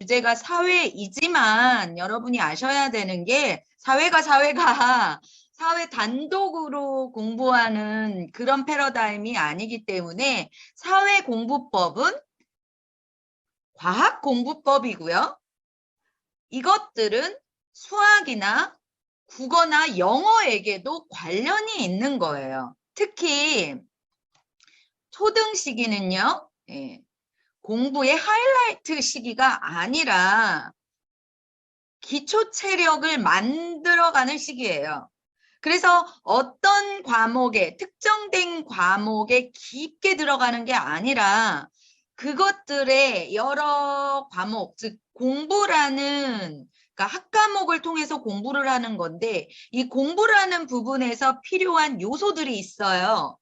주제가 사회이지만 여러분이 아셔야 되는 게 사회 단독으로 공부하는 그런 패러다임이 아니기 때문에 사회공부법은 과학공부법이고요. 이것들은 수학이나 국어나 영어에게도 관련이 있는 거예요. 특히 초등 시기는요. 공부의 하이라이트 시기가 아니라 기초 체력을 만들어가는 시기예요. 그래서 어떤 과목에 특정된 과목에 깊게 들어가는 게 아니라 그것들의 여러 과목, 즉 공부라는 그러니까 학과목을 통해서 공부를 하는 건데 이 공부라는 부분에서 필요한 요소들이 있어요.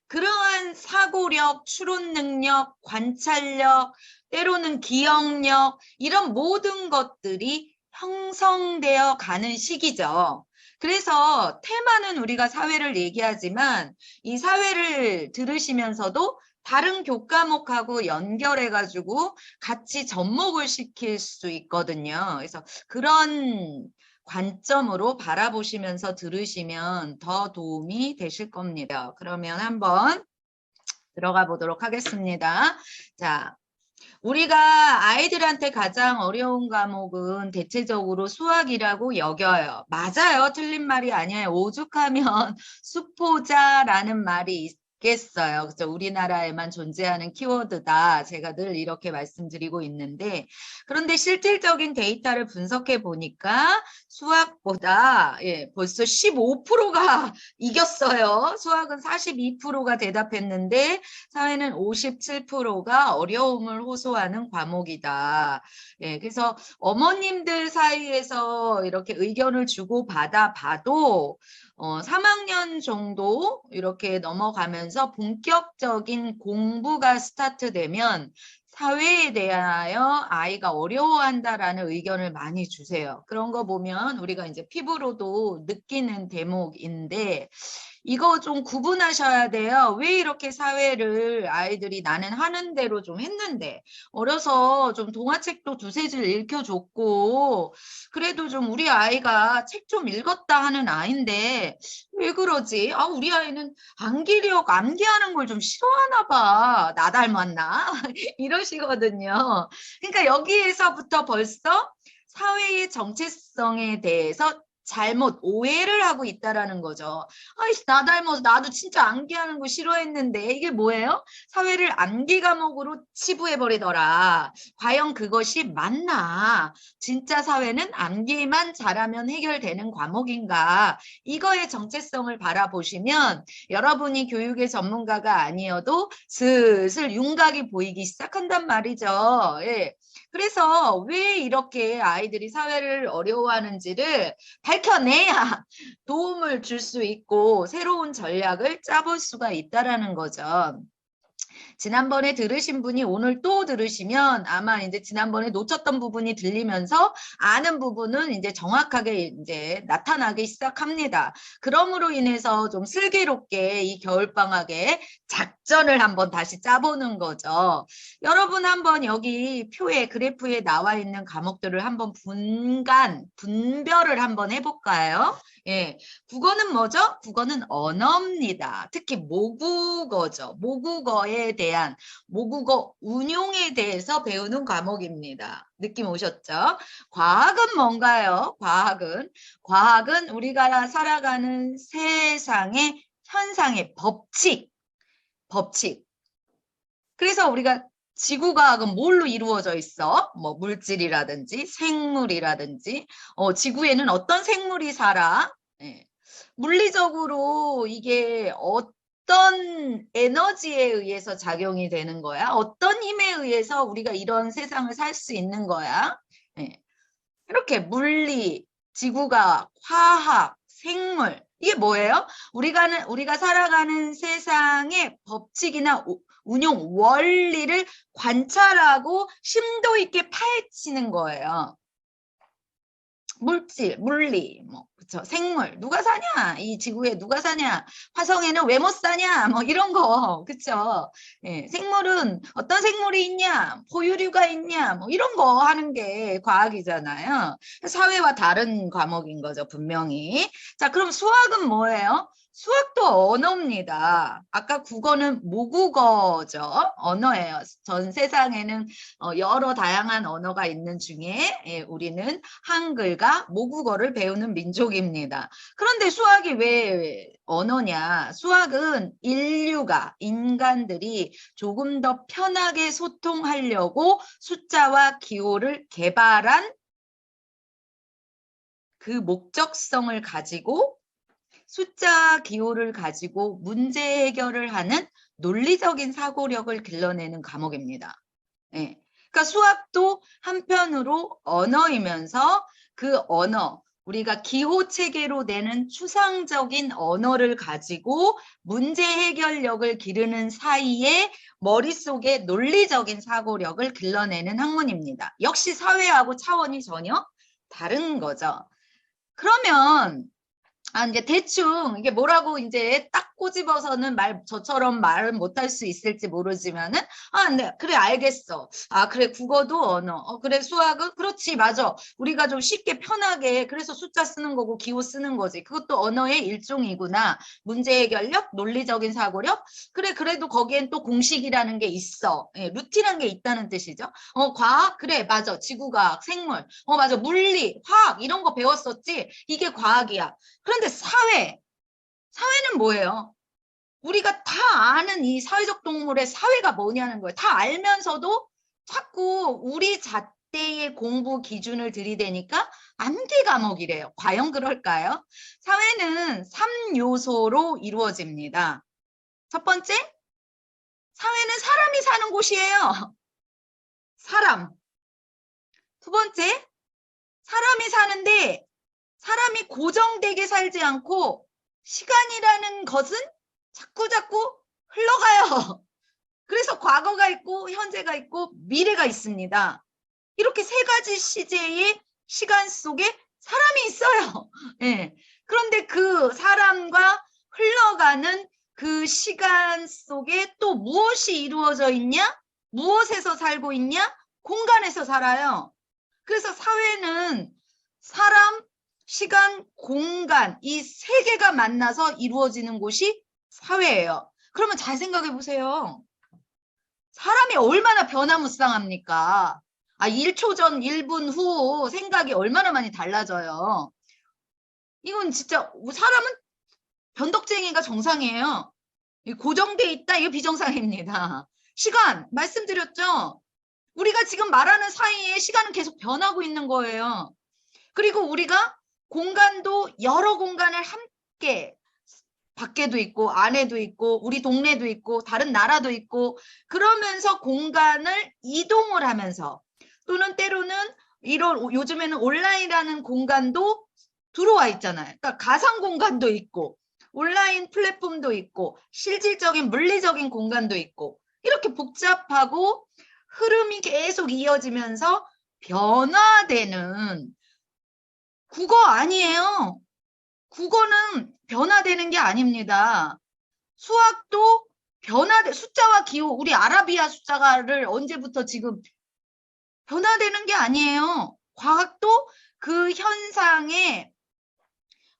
그러한 사고력, 추론 능력, 관찰력, 때로는 기억력 이런 모든 것들이 형성되어 가는 시기죠. 그래서 테마는 우리가 사회를 얘기하지만 이 사회를 들으시면서도 다른 교과목하고 연결해가지고 같이 접목을 시킬 수 있거든요. 그래서 그런 관점으로 바라보시면서 들으시면 더 도움이 되실 겁니다. 그러면 한번 들어가 보도록 하겠습니다. 자, 우리가 아이들한테 가장 어려운 과목은 대체적으로 수학이라고 여겨요. 맞아요. 틀린 말이 아니에요. 오죽하면 수포자라는 말이 있겠어요. 그죠? 우리나라에만 존재하는 키워드다. 제가 늘 이렇게 말씀드리고 있는데 그런데 실질적인 데이터를 분석해 보니까 수학보다 벌써 15%가 이겼어요. 수학은 42%가 대답했는데 사회는 57%가 어려움을 호소하는 과목이다. 그래서 어머님들 사이에서 이렇게 의견을 주고받아 봐도 3학년 정도 이렇게 넘어가면서 본격적인 공부가 스타트되면 사회에 대하여 아이가 어려워한다라는 의견을 많이 주세요. 그런 거 보면 우리가 이제 피부로도 느끼는 대목인데 이거 좀 구분하셔야 돼요. 왜 이렇게 사회를 아이들이 나는 하는 대로 좀 했는데 어려서 좀 동화책도 두세 줄 읽혀줬고 그래도 좀 우리 아이가 책 좀 읽었다 하는 아이인데 왜 그러지? 아, 우리 아이는 암기하는 걸 좀 싫어하나 봐. 나 닮았나? 이러시거든요. 그러니까 여기에서부터 벌써 사회의 정체성에 대해서 잘못 오해를 하고 있다라는 거죠. 아이씨, 나 닮아서 나도 진짜 암기하는 거 싫어했는데 이게 뭐예요? 사회를 암기 과목으로 치부해버리더라. 과연 그것이 맞나? 진짜 사회는 암기만 잘하면 해결되는 과목인가? 이거의 정체성을 바라보시면 여러분이 교육의 전문가가 아니어도 슬슬 윤곽이 보이기 시작한단 말이죠. 그래서 왜 이렇게 아이들이 사회를 어려워하는지를 밝혀내야 도움을 줄 수 있고 새로운 전략을 짜볼 수가 있다라는 거죠. 지난번에 들으신 분이 오늘 또 들으시면 아마 이제 지난번에 놓쳤던 부분이 들리면서 아는 부분은 이제 정확하게 이제 나타나기 시작합니다. 그럼으로 인해서 좀 슬기롭게 이 겨울방학에 작전을 한번 다시 짜보는 거죠. 여러분 한번 여기 표에 그래프에 나와 있는 과목들을 한번 분별을 한번 해볼까요? 국어는 뭐죠? 국어는 언어입니다. 특히 모국어죠. 모국어 운용에 대해서 배우는 과목입니다. 느낌 오셨죠? 과학은 뭔가요? 과학은 우리가 살아가는 세상의 현상의 법칙. 그래서 우리가 지구과학은 뭘로 이루어져 있어? 뭐 물질이라든지 생물이라든지 지구에는 어떤 생물이 살아? 물리적으로 이게 어떤 에너지에 의해서 작용이 되는 거야? 어떤 힘에 의해서 우리가 이런 세상을 살 수 있는 거야? 이렇게 물리, 지구과학, 화학, 생물 이게 뭐예요? 우리가 살아가는 세상의 법칙이나 운용 원리를 관찰하고 심도 있게 파헤치는 거예요. 물질, 물리, 뭐, 그쵸. 생물, 누가 사냐? 이 지구에 누가 사냐? 화성에는 왜 못 사냐? 뭐, 이런 거, 그쵸. 예, 생물은 어떤 생물이 있냐? 포유류가 있냐? 뭐, 이런 거 하는 게 과학이잖아요. 사회와 다른 과목인 거죠, 분명히. 자, 그럼 수학은 뭐예요? 수학도 언어입니다. 아까 국어는 모국어죠. 언어예요. 전 세상에는 여러 다양한 언어가 있는 중에 우리는 한글과 모국어를 배우는 민족입니다. 그런데 수학이 왜 언어냐? 수학은 인간들이 조금 더 편하게 소통하려고 숫자와 기호를 개발한 그 목적성을 가지고 숫자 기호를 가지고 문제 해결을 하는 논리적인 사고력을 길러내는 과목입니다. 예. 그러니까 수학도 한편으로 언어이면서 그 언어, 우리가 기호 체계로 내는 추상적인 언어를 가지고 문제 해결력을 기르는 사이에 머릿속에 논리적인 사고력을 길러내는 학문입니다. 역시 사회하고 차원이 전혀 다른 거죠. 그러면 이제 대충 이게 뭐라고 이제 딱 꼬집어서는 저처럼 말을 못할 수 있을지 모르지만은, 네, 그래, 알겠어. 그래, 국어도 언어. 그래, 수학은? 그렇지, 맞아. 우리가 좀 쉽게 편하게, 그래서 숫자 쓰는 거고, 기호 쓰는 거지. 그것도 언어의 일종이구나. 문제 해결력, 논리적인 사고력. 그래, 그래도 거기엔 또 공식이라는 게 있어. 예, 루틴한 게 있다는 뜻이죠. 과학? 그래, 맞아. 지구과학, 생물. 맞아. 물리, 화학, 이런 거 배웠었지. 이게 과학이야. 그런데 사회는 뭐예요? 우리가 다 아는 이 사회적 동물의 사회가 뭐냐는 거예요. 다 알면서도 자꾸 우리 잣대의 공부 기준을 들이대니까 암기 과목이래요. 과연 그럴까요? 사회는 3요소로 이루어집니다. 첫 번째, 사회는 사람이 사는 곳이에요. 사람. 두 번째, 사람이 사는데 사람이 고정되게 살지 않고 시간이라는 것은 자꾸자꾸 흘러가요. 그래서 과거가 있고 현재가 있고 미래가 있습니다. 이렇게 세 가지 시제의 시간 속에 사람이 있어요. 네. 그런데 그 사람과 흘러가는 그 시간 속에 또 무엇이 이루어져 있냐? 무엇에서 살고 있냐? 공간에서 살아요. 그래서 사회는 사람, 시간, 공간 이 세 개가 만나서 이루어지는 곳이 사회예요. 그러면 잘 생각해 보세요. 사람이 얼마나 변화무쌍합니까? 1초 전, 1분 후 생각이 얼마나 많이 달라져요. 이건 진짜 사람은 변덕쟁이가 정상이에요. 고정돼 있다, 이거 비정상입니다. 시간, 말씀드렸죠? 우리가 지금 말하는 사이에 시간은 계속 변하고 있는 거예요. 그리고 우리가 공간도 여러 공간을 함께 밖에도 있고 안에도 있고 우리 동네도 있고 다른 나라도 있고 그러면서 공간을 이동을 하면서 또는 때로는 이런 요즘에는 온라인이라는 공간도 들어와 있잖아요. 그러니까 가상 공간도 있고 온라인 플랫폼도 있고 실질적인 물리적인 공간도 있고 이렇게 복잡하고 흐름이 계속 이어지면서 변화되는 국어 아니에요. 국어는 변화되는 게 아닙니다. 수학도 숫자와 기호, 우리 아라비아 숫자를 언제부터 지금 변화되는 게 아니에요. 과학도 그 현상에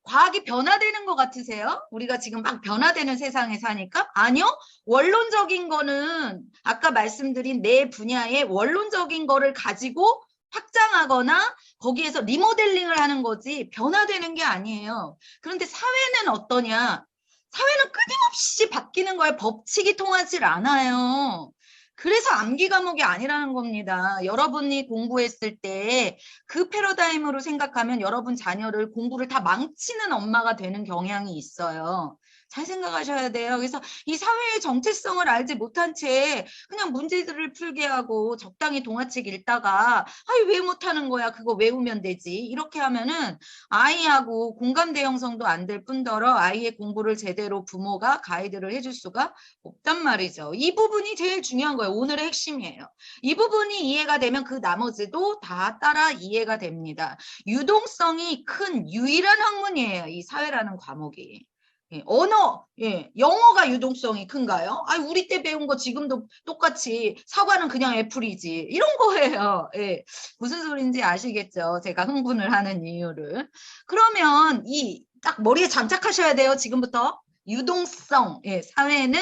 과학이 변화되는 것 같으세요? 우리가 지금 막 변화되는 세상에 사니까? 아니요. 원론적인 거는 아까 말씀드린 내 분야의 원론적인 거를 가지고 확장하거나 거기에서 리모델링을 하는 거지 변화되는 게 아니에요. 그런데 사회는 어떠냐? 사회는 끊임없이 바뀌는 거예요. 법칙이 통하지 않아요. 그래서 암기 과목이 아니라는 겁니다. 여러분이 공부했을 때 그 패러다임으로 생각하면 여러분 자녀를 공부를 다 망치는 엄마가 되는 경향이 있어요. 잘 생각하셔야 돼요. 그래서 이 사회의 정체성을 알지 못한 채 그냥 문제들을 풀게 하고 적당히 동화책 읽다가 아이 왜 못하는 거야? 그거 외우면 되지. 이렇게 하면은 아이하고 공감대 형성도 안 될 뿐더러 아이의 공부를 제대로 부모가 가이드를 해줄 수가 없단 말이죠. 이 부분이 제일 중요한 거예요. 오늘의 핵심이에요. 이 부분이 이해가 되면 그 나머지도 다 따라 이해가 됩니다. 유동성이 큰 유일한 학문이에요. 이 사회라는 과목이. 예, 언어, 예, 영어가 유동성이 큰가요? 아, 우리 때 배운 거 지금도 똑같이 사과는 그냥 애플이지. 이런 거예요. 예, 무슨 소리인지 아시겠죠? 제가 흥분을 하는 이유를. 그러면 이 딱 머리에 장착하셔야 돼요. 지금부터. 유동성, 예, 사회는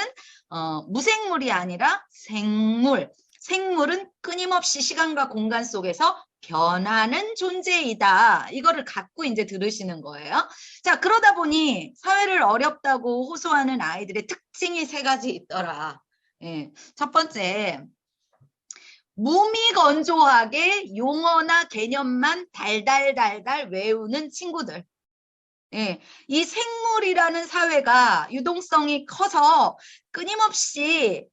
무생물이 아니라 생물. 생물은 끊임없이 시간과 공간 속에서 변하는 존재이다. 이거를 갖고 이제 들으시는 거예요. 자, 그러다 보니 사회를 어렵다고 호소하는 아이들의 특징이 세 가지 있더라. 예, 첫 번째, 무미건조하게 용어나 개념만 달달달달 외우는 친구들. 예, 이 생물이라는 사회가 유동성이 커서 끊임없이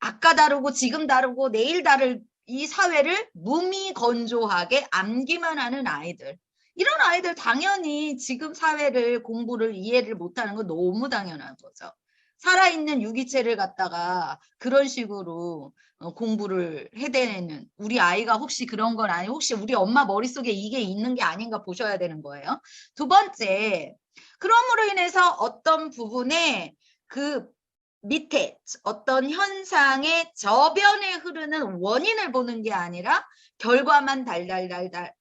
아까 다르고 지금 다르고 내일 다를 이 사회를 무미건조하게 암기만 하는 아이들. 이런 아이들 당연히 지금 사회를 공부를 이해를 못하는 건 너무 당연한 거죠. 살아있는 유기체를 갖다가 그런 식으로 공부를 해대는 우리 아이가 혹시 그런 건 아니 혹시 우리 엄마 머릿속에 이게 있는 게 아닌가 보셔야 되는 거예요. 두 번째, 그럼으로 인해서 어떤 부분에 그 밑에 어떤 현상의 저변에 흐르는 원인을 보는 게 아니라 결과만 달달달달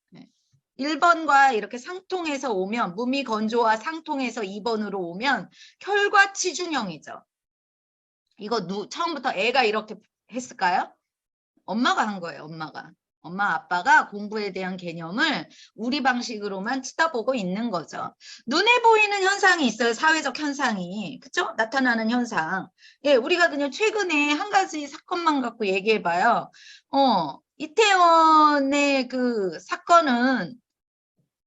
1번과 이렇게 상통해서 오면 무미건조와 상통해서 2번으로 오면 결과치중형이죠. 이거 처음부터 애가 이렇게 했을까요? 엄마가 한 거예요. 엄마 아빠가 공부에 대한 개념을 우리 방식으로만 쳐다보고 있는 거죠. 눈에 보이는 현상이 있어요. 사회적 현상이. 그쵸? 나타나는 현상. 예, 우리가 그냥 최근에 한 가지 사건만 갖고 얘기해봐요. 이태원의 그 사건은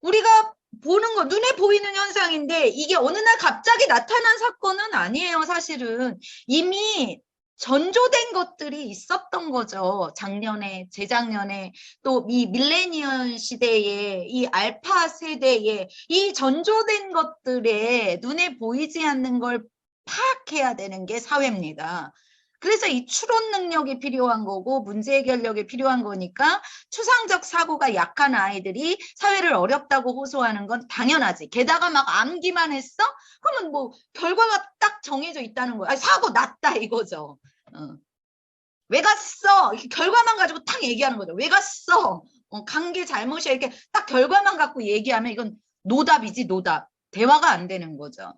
우리가 보는 거, 눈에 보이는 현상인데 이게 어느 날 갑자기 나타난 사건은 아니에요, 사실은. 이미 전조된 것들이 있었던 거죠. 작년에, 재작년에, 또 이 밀레니얼 시대에, 이 알파 세대에 이 전조된 것들에 눈에 보이지 않는 걸 파악해야 되는 게 사회입니다. 그래서 이 추론 능력이 필요한 거고 문제 해결력이 필요한 거니까 추상적 사고가 약한 아이들이 사회를 어렵다고 호소하는 건 당연하지. 게다가 막 암기만 했어? 그러면 뭐 결과가 딱 정해져 있다는 거야. 아니, 사고 났다 이거죠. 왜 갔어? 이렇게 결과만 가지고 딱 얘기하는 거죠. 왜 갔어? 간 게 잘못이야. 이렇게 딱 결과만 갖고 얘기하면 이건 노답이지 노답. 대화가 안 되는 거죠.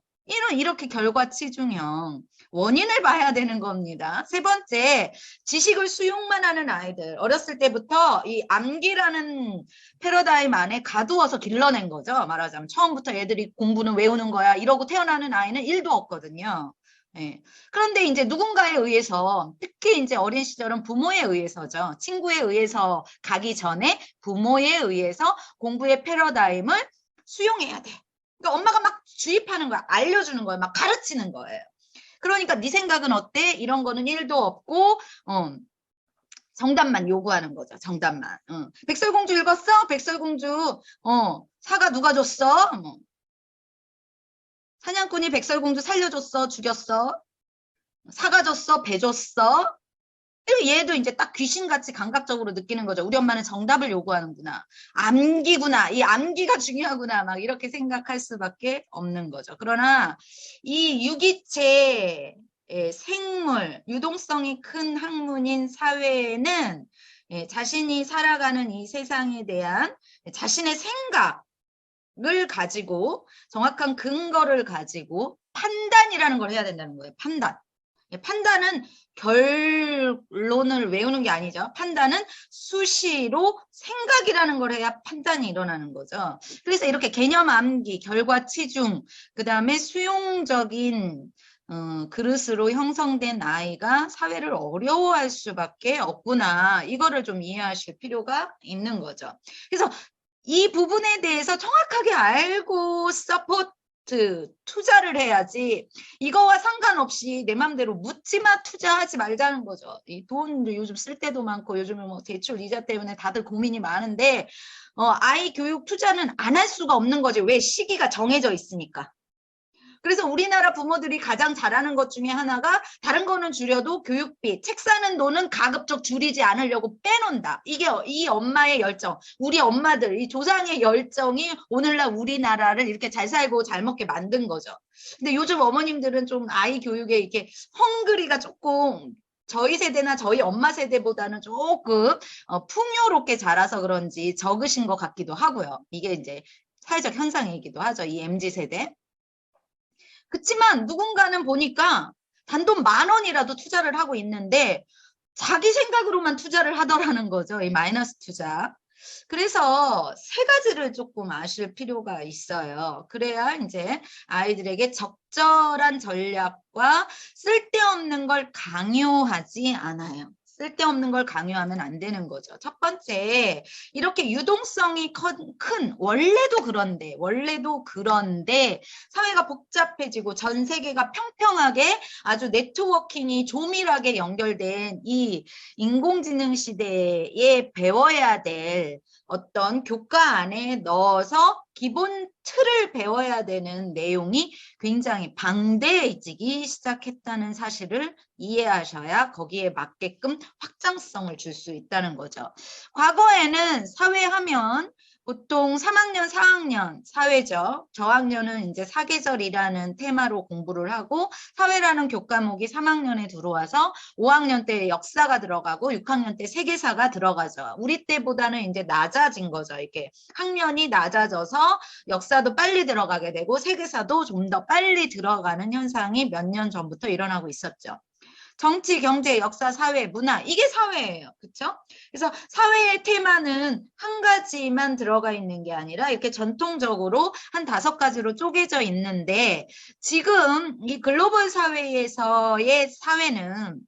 이렇게 결과치중형. 원인을 봐야 되는 겁니다. 세 번째, 지식을 수용만 하는 아이들. 어렸을 때부터 이 암기라는 패러다임 안에 가두어서 길러낸 거죠. 말하자면 처음부터 애들이 공부는 외우는 거야. 이러고 태어나는 아이는 1도 없거든요. 네. 그런데 이제 누군가에 의해서 특히 이제 어린 시절은 부모에 의해서죠. 친구에 의해서 가기 전에 부모에 의해서 공부의 패러다임을 수용해야 돼. 그러니까 엄마가 막 주입하는 거야. 알려주는 거야. 막 가르치는 거예요. 그러니까 네 생각은 어때? 이런 거는 1도 없고 정답만 요구하는 거죠. 정답만. 백설공주 읽었어? 백설공주 사과 누가 줬어? 사냥꾼이 백설공주 살려줬어? 죽였어? 사과 줬어? 배 줬어? 얘도 이제 딱 귀신같이 감각적으로 느끼는 거죠. 우리 엄마는 정답을 요구하는구나. 암기구나. 이 암기가 중요하구나. 막 이렇게 생각할 수밖에 없는 거죠. 그러나 이 유기체 생물, 유동성이 큰 학문인 사회에는 자신이 살아가는 이 세상에 대한 자신의 생각을 가지고 정확한 근거를 가지고 판단이라는 걸 해야 된다는 거예요. 판단. 판단은 결론을 외우는 게 아니죠. 판단은 수시로 생각이라는 걸 해야 판단이 일어나는 거죠. 그래서 이렇게 개념 암기, 결과 치중, 그 다음에 수용적인 그릇으로 형성된 아이가 사회를 어려워할 수밖에 없구나. 이거를 좀 이해하실 필요가 있는 거죠. 그래서 이 부분에 대해서 정확하게 알고 서포트 투자를 해야지 이거와 상관없이 내 맘대로 묻지마 투자하지 말자는 거죠. 이 돈 요즘 쓸 때도 많고 요즘은 뭐 대출 이자 때문에 다들 고민이 많은데 아이 교육 투자는 안 할 수가 없는 거지. 왜? 시기가 정해져 있으니까. 그래서 우리나라 부모들이 가장 잘하는 것 중에 하나가 다른 거는 줄여도 교육비, 책 사는 돈은 가급적 줄이지 않으려고 빼놓는다. 이게 이 엄마의 열정, 우리 엄마들, 이 조상의 열정이 오늘날 우리나라를 이렇게 잘 살고 잘 먹게 만든 거죠. 근데 요즘 어머님들은 좀 아이 교육에 이렇게 헝그리가 조금 저희 세대나 저희 엄마 세대보다는 조금 풍요롭게 자라서 그런지 적으신 것 같기도 하고요. 이게 이제 사회적 현상이기도 하죠. 이 MZ 세대. 그치만 누군가는 보니까 단돈 10,000원이라도 투자를 하고 있는데 자기 생각으로만 투자를 하더라는 거죠. 이 마이너스 투자. 그래서 세 가지를 조금 아실 필요가 있어요. 그래야 이제 아이들에게 적절한 전략과 쓸데없는 걸 강요하지 않아요. 쓸데없는 걸 강요하면 안 되는 거죠. 첫 번째, 이렇게 유동성이 큰 원래도 그런데 사회가 복잡해지고 전 세계가 평평하게 아주 네트워킹이 조밀하게 연결된 이 인공지능 시대에 배워야 될 어떤 교과 안에 넣어서 기본 틀을 배워야 되는 내용이 굉장히 방대해지기 시작했다는 사실을 이해하셔야 거기에 맞게끔 확장성을 줄 수 있다는 거죠. 과거에는 사회하면 보통 3학년, 4학년 사회죠. 저학년은 이제 사계절이라는 테마로 공부를 하고 사회라는 교과목이 3학년에 들어와서 5학년 때 역사가 들어가고 6학년 때 세계사가 들어가죠. 우리 때보다는 이제 낮아진 거죠. 이렇게 학년이 낮아져서 역사도 빨리 들어가게 되고 세계사도 좀 더 빨리 들어가는 현상이 몇 년 전부터 일어나고 있었죠. 정치, 경제, 역사, 사회, 문화 이게 사회예요. 그렇죠? 그래서 사회의 테마는 한 가지만 들어가 있는 게 아니라 이렇게 전통적으로 한 5가지로 쪼개져 있는데 지금 이 글로벌 사회에서의 사회는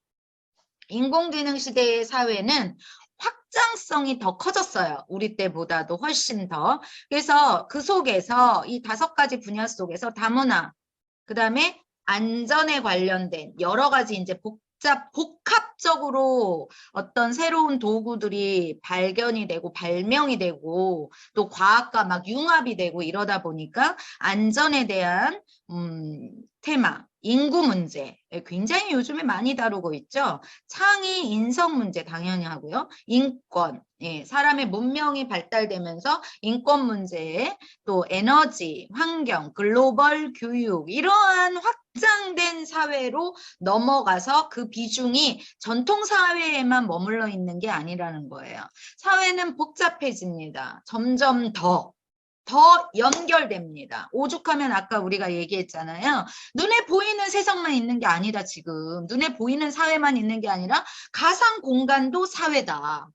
인공지능 시대의 사회는 확장성이 더 커졌어요. 우리 때보다도 훨씬 더. 그래서 그 속에서 이 5가지 분야 속에서 다문화, 그 다음에 안전에 관련된 여러 가지 이제 복합적으로 어떤 새로운 도구들이 발견이 되고 발명이 되고 또 과학과 막 융합이 되고 이러다 보니까 안전에 대한 테마, 인구 문제 굉장히 요즘에 많이 다루고 있죠. 창의 인성 문제 당연히 하고요. 인권, 사람의 문명이 발달되면서 인권 문제에 또 에너지, 환경, 글로벌 교육 이러한 확장된 사회로 넘어가서 그 비중이 전통 사회에만 머물러 있는 게 아니라는 거예요. 사회는 복잡해집니다. 점점 더 연결됩니다. 오죽하면 아까 우리가 얘기했잖아요. 눈에 보이는 세상만 있는 게 아니다 지금. 눈에 보이는 사회만 있는 게 아니라 가상 공간도 사회다.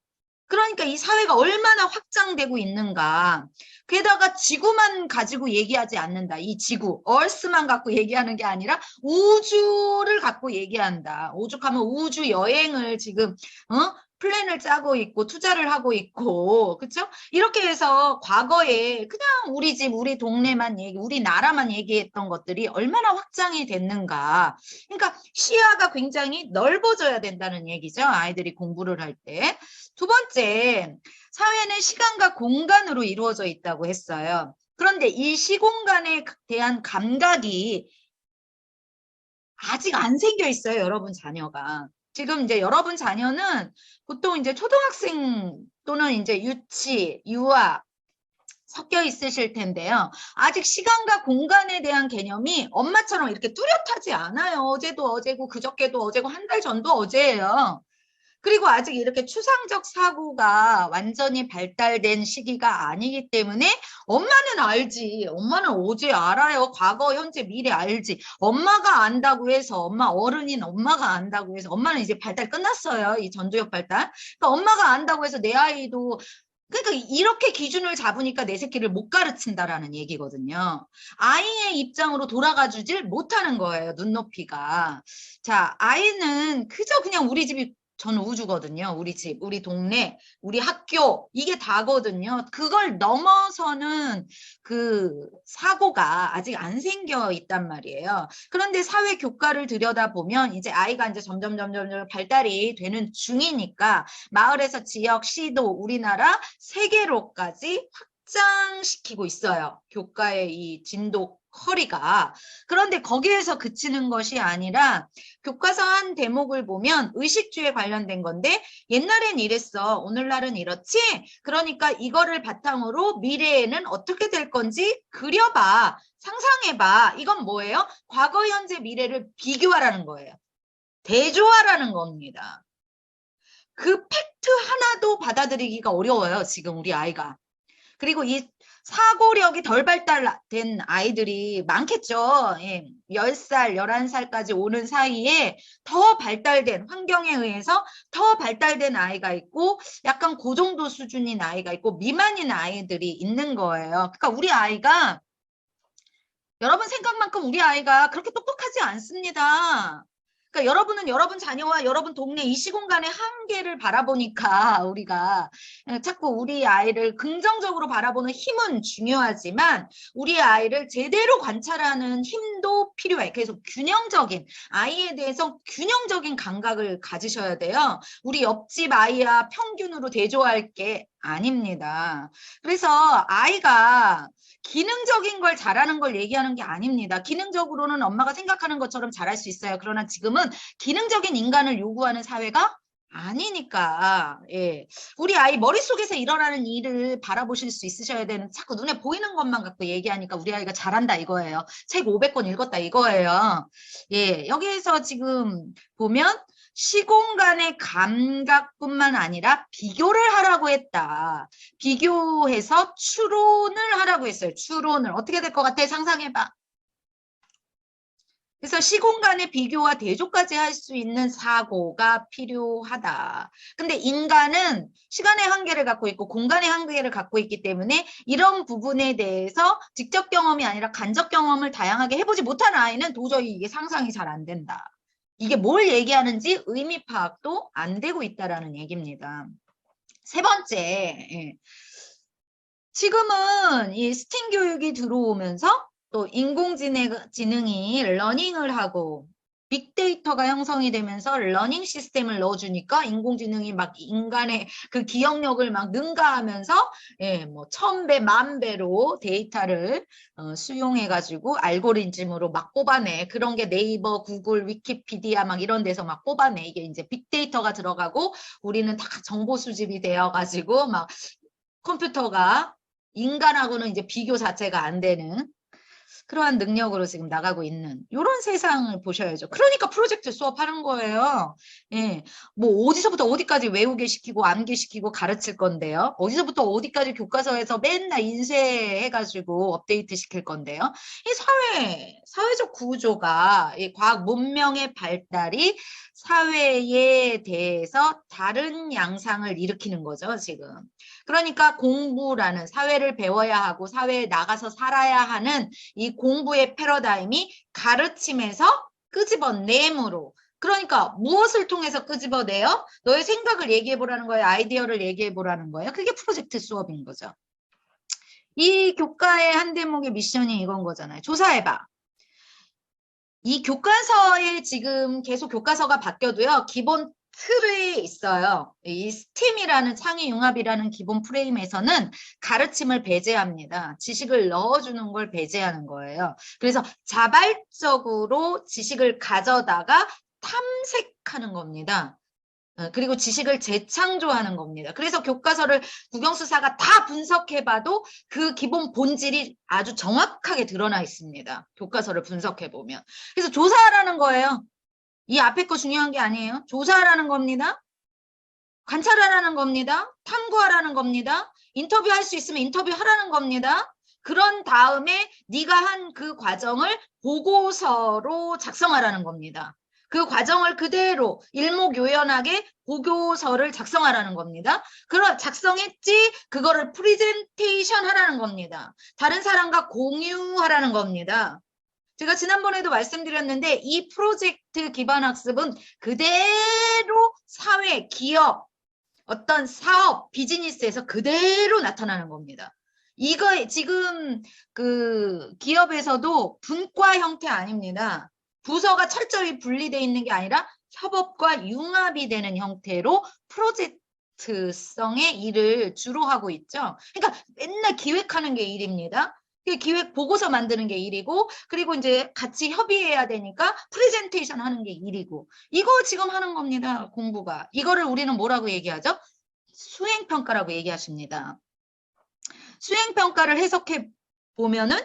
그러니까 이 사회가 얼마나 확장되고 있는가. 게다가 지구만 가지고 얘기하지 않는다. 이 지구, 얼스만 갖고 얘기하는 게 아니라 우주를 갖고 얘기한다. 오죽하면 우주 여행을 지금 플랜을 짜고 있고 투자를 하고 있고 그렇죠? 이렇게 해서 과거에 그냥 우리 집 우리 동네만 우리 나라만 얘기했던 것들이 얼마나 확장이 됐는가. 그러니까 시야가 굉장히 넓어져야 된다는 얘기죠. 아이들이 공부를 할 때. 두 번째, 사회는 시간과 공간으로 이루어져 있다고 했어요. 그런데 이 시공간에 대한 감각이 아직 안 생겨 있어요. 여러분 자녀가. 지금 이제 여러분 자녀는 보통 이제 초등학생 또는 이제 유치, 유아 섞여 있으실 텐데요. 아직 시간과 공간에 대한 개념이 엄마처럼 이렇게 뚜렷하지 않아요. 어제도 어제고 그저께도 어제고 한 달 전도 어제예요. 그리고 아직 이렇게 추상적 사고가 완전히 발달된 시기가 아니기 때문에 엄마는 알지. 엄마는 어제 알아요. 과거, 현재, 미래 알지. 엄마가 안다고 해서 어른인 엄마가 안다고 해서 엄마는 이제 발달 끝났어요. 이 전두엽 발달. 그러니까 엄마가 안다고 해서 내 아이도 그러니까 이렇게 기준을 잡으니까 내 새끼를 못 가르친다라는 얘기거든요. 아이의 입장으로 돌아가 주질 못하는 거예요. 눈높이가. 자, 아이는 그저 그냥 우리 집이 전 우주거든요. 우리 집, 우리 동네, 우리 학교, 이게 다거든요. 그걸 넘어서는 그 사고가 아직 안 생겨 있단 말이에요. 그런데 사회 교과를 들여다보면 이제 아이가 이제 점점 발달이 되는 중이니까 마을에서 지역, 시도, 우리나라, 세계로까지 확장시키고 있어요. 교과의 이 진도 커리가. 그런데 거기에서 그치는 것이 아니라 교과서 한 대목을 보면 의식주에 관련된 건데 옛날엔 이랬어. 오늘날은 이렇지? 그러니까 이거를 바탕으로 미래에는 어떻게 될 건지 그려봐. 상상해봐. 이건 뭐예요? 과거, 현재, 미래를 비교하라는 거예요. 대조하라는 겁니다. 그 팩트 하나도 받아들이기가 어려워요. 지금 우리 아이가. 그리고 이 사고력이 덜 발달된 아이들이 많겠죠. 예, 10살, 11살까지 오는 사이에 더 발달된 환경에 의해서 더 발달된 아이가 있고 약간 그 정도 수준인 아이가 있고 미만인 아이들이 있는 거예요. 그러니까 우리 아이가 여러분 생각만큼 우리 아이가 그렇게 똑똑하지 않습니다. 그러니까 여러분은 여러분 자녀와 여러분 동네 이 시공간의 한계를 바라보니까 우리가 자꾸 우리 아이를 긍정적으로 바라보는 힘은 중요하지만 우리 아이를 제대로 관찰하는 힘도 필요해. 그래서 균형적인 아이에 대해서 균형적인 감각을 가지셔야 돼요. 우리 옆집 아이와 평균으로 대조할 게 아닙니다. 그래서 아이가 기능적인 걸 잘하는 걸 얘기하는 게 아닙니다. 기능적으로는 엄마가 생각하는 것처럼 잘할 수 있어요. 그러나 지금은 기능적인 인간을 요구하는 사회가 아니니까. 예. 우리 아이 머릿속에서 일어나는 일을 바라보실 수 있으셔야 되는 자꾸 눈에 보이는 것만 갖고 얘기하니까 우리 아이가 잘한다 이거예요. 책 500권 읽었다 이거예요. 예. 여기에서 지금 보면 시공간의 감각뿐만 아니라 비교를 하라고 했다. 비교해서 추론을 하라고 했어요. 추론을. 어떻게 될 것 같아? 상상해봐. 그래서 시공간의 비교와 대조까지 할 수 있는 사고가 필요하다. 근데 인간은 시간의 한계를 갖고 있고 공간의 한계를 갖고 있기 때문에 이런 부분에 대해서 직접 경험이 아니라 간접 경험을 다양하게 해보지 못한 아이는 도저히 이게 상상이 잘 안 된다. 이게 뭘 얘기하는지 의미 파악도 안 되고 있다라는 얘기입니다. 세 번째, 예. 지금은 이 스팀 교육이 들어오면서 또 인공지능이 러닝을 하고 빅데이터가 형성이 되면서 러닝 시스템을 넣어주니까 인공지능이 막 인간의 그 기억력을 막 능가하면서 예, 뭐 1000배, 10,000배로 데이터를 수용해가지고 알고리즘으로 막 뽑아내. 그런 게 네이버, 구글, 위키피디아 막 이런 데서 막 뽑아내. 이게 이제 빅데이터가 들어가고 우리는 다 정보 수집이 되어가지고 막 컴퓨터가 인간하고는 이제 비교 자체가 안 되는 그러한 능력으로 지금 나가고 있는 이런 세상을 보셔야죠. 그러니까 프로젝트 수업하는 거예요. 예, 뭐 어디서부터 어디까지 외우게 시키고 암기시키고 가르칠 건데요. 어디서부터 어디까지 교과서에서 맨날 인쇄해가지고 업데이트 시킬 건데요. 이 사회적 구조가 이 과학 문명의 발달이 사회에 대해서 다른 양상을 일으키는 거죠, 지금. 그러니까 공부라는 사회를 배워야 하고 사회에 나가서 살아야 하는 이 공부의 패러다임이 가르침에서 끄집어내므로 그러니까 무엇을 통해서 끄집어내요? 너의 생각을 얘기해보라는 거예요. 아이디어를 얘기해보라는 거예요. 그게 프로젝트 수업인 거죠. 이 교과의 한 대목의 미션이 이건 거잖아요. 조사해봐. 이 교과서에 지금 계속 교과서가 바뀌어도요. 기본 틀에 있어요. 이 스팀이라는 창의융합이라는 기본 프레임에서는 가르침을 배제합니다. 지식을 넣어주는 걸 배제하는 거예요. 그래서 자발적으로 지식을 가져다가 탐색하는 겁니다. 그리고 지식을 재창조하는 겁니다. 그래서 교과서를 국영수사가 다 분석해봐도 그 기본 본질이 아주 정확하게 드러나 있습니다. 교과서를 분석해보면. 그래서 조사하라는 거예요. 이 앞에 거 중요한 게 아니에요. 조사하라는 겁니다. 관찰하라는 겁니다. 탐구하라는 겁니다. 인터뷰할 수 있으면 인터뷰하라는 겁니다. 그런 다음에 네가 한 그 과정을 보고서로 작성하라는 겁니다. 그 과정을 그대로 일목요연하게 보고서를 작성하라는 겁니다. 그럼 작성했지 그거를 프리젠테이션 하라는 겁니다. 다른 사람과 공유하라는 겁니다. 제가 지난번에도 말씀드렸는데 이 프로젝트 기반 학습은 그대로 사회, 기업, 어떤 사업, 비즈니스에서 그대로 나타나는 겁니다. 이거 지금 그 기업에서도 분과 형태 아닙니다. 부서가 철저히 분리되어 있는 게 아니라 협업과 융합이 되는 형태로 프로젝트성의 일을 주로 하고 있죠. 그러니까 맨날 기획하는 게 일입니다. 기획 보고서 만드는 게 일이고, 그리고 이제 같이 협의해야 되니까 프레젠테이션 하는 게 일이고, 이거 지금 하는 겁니다. 공부가. 이거를 우리는 뭐라고 얘기하죠? 수행평가라고 얘기하십니다. 수행평가를 해석해 보면은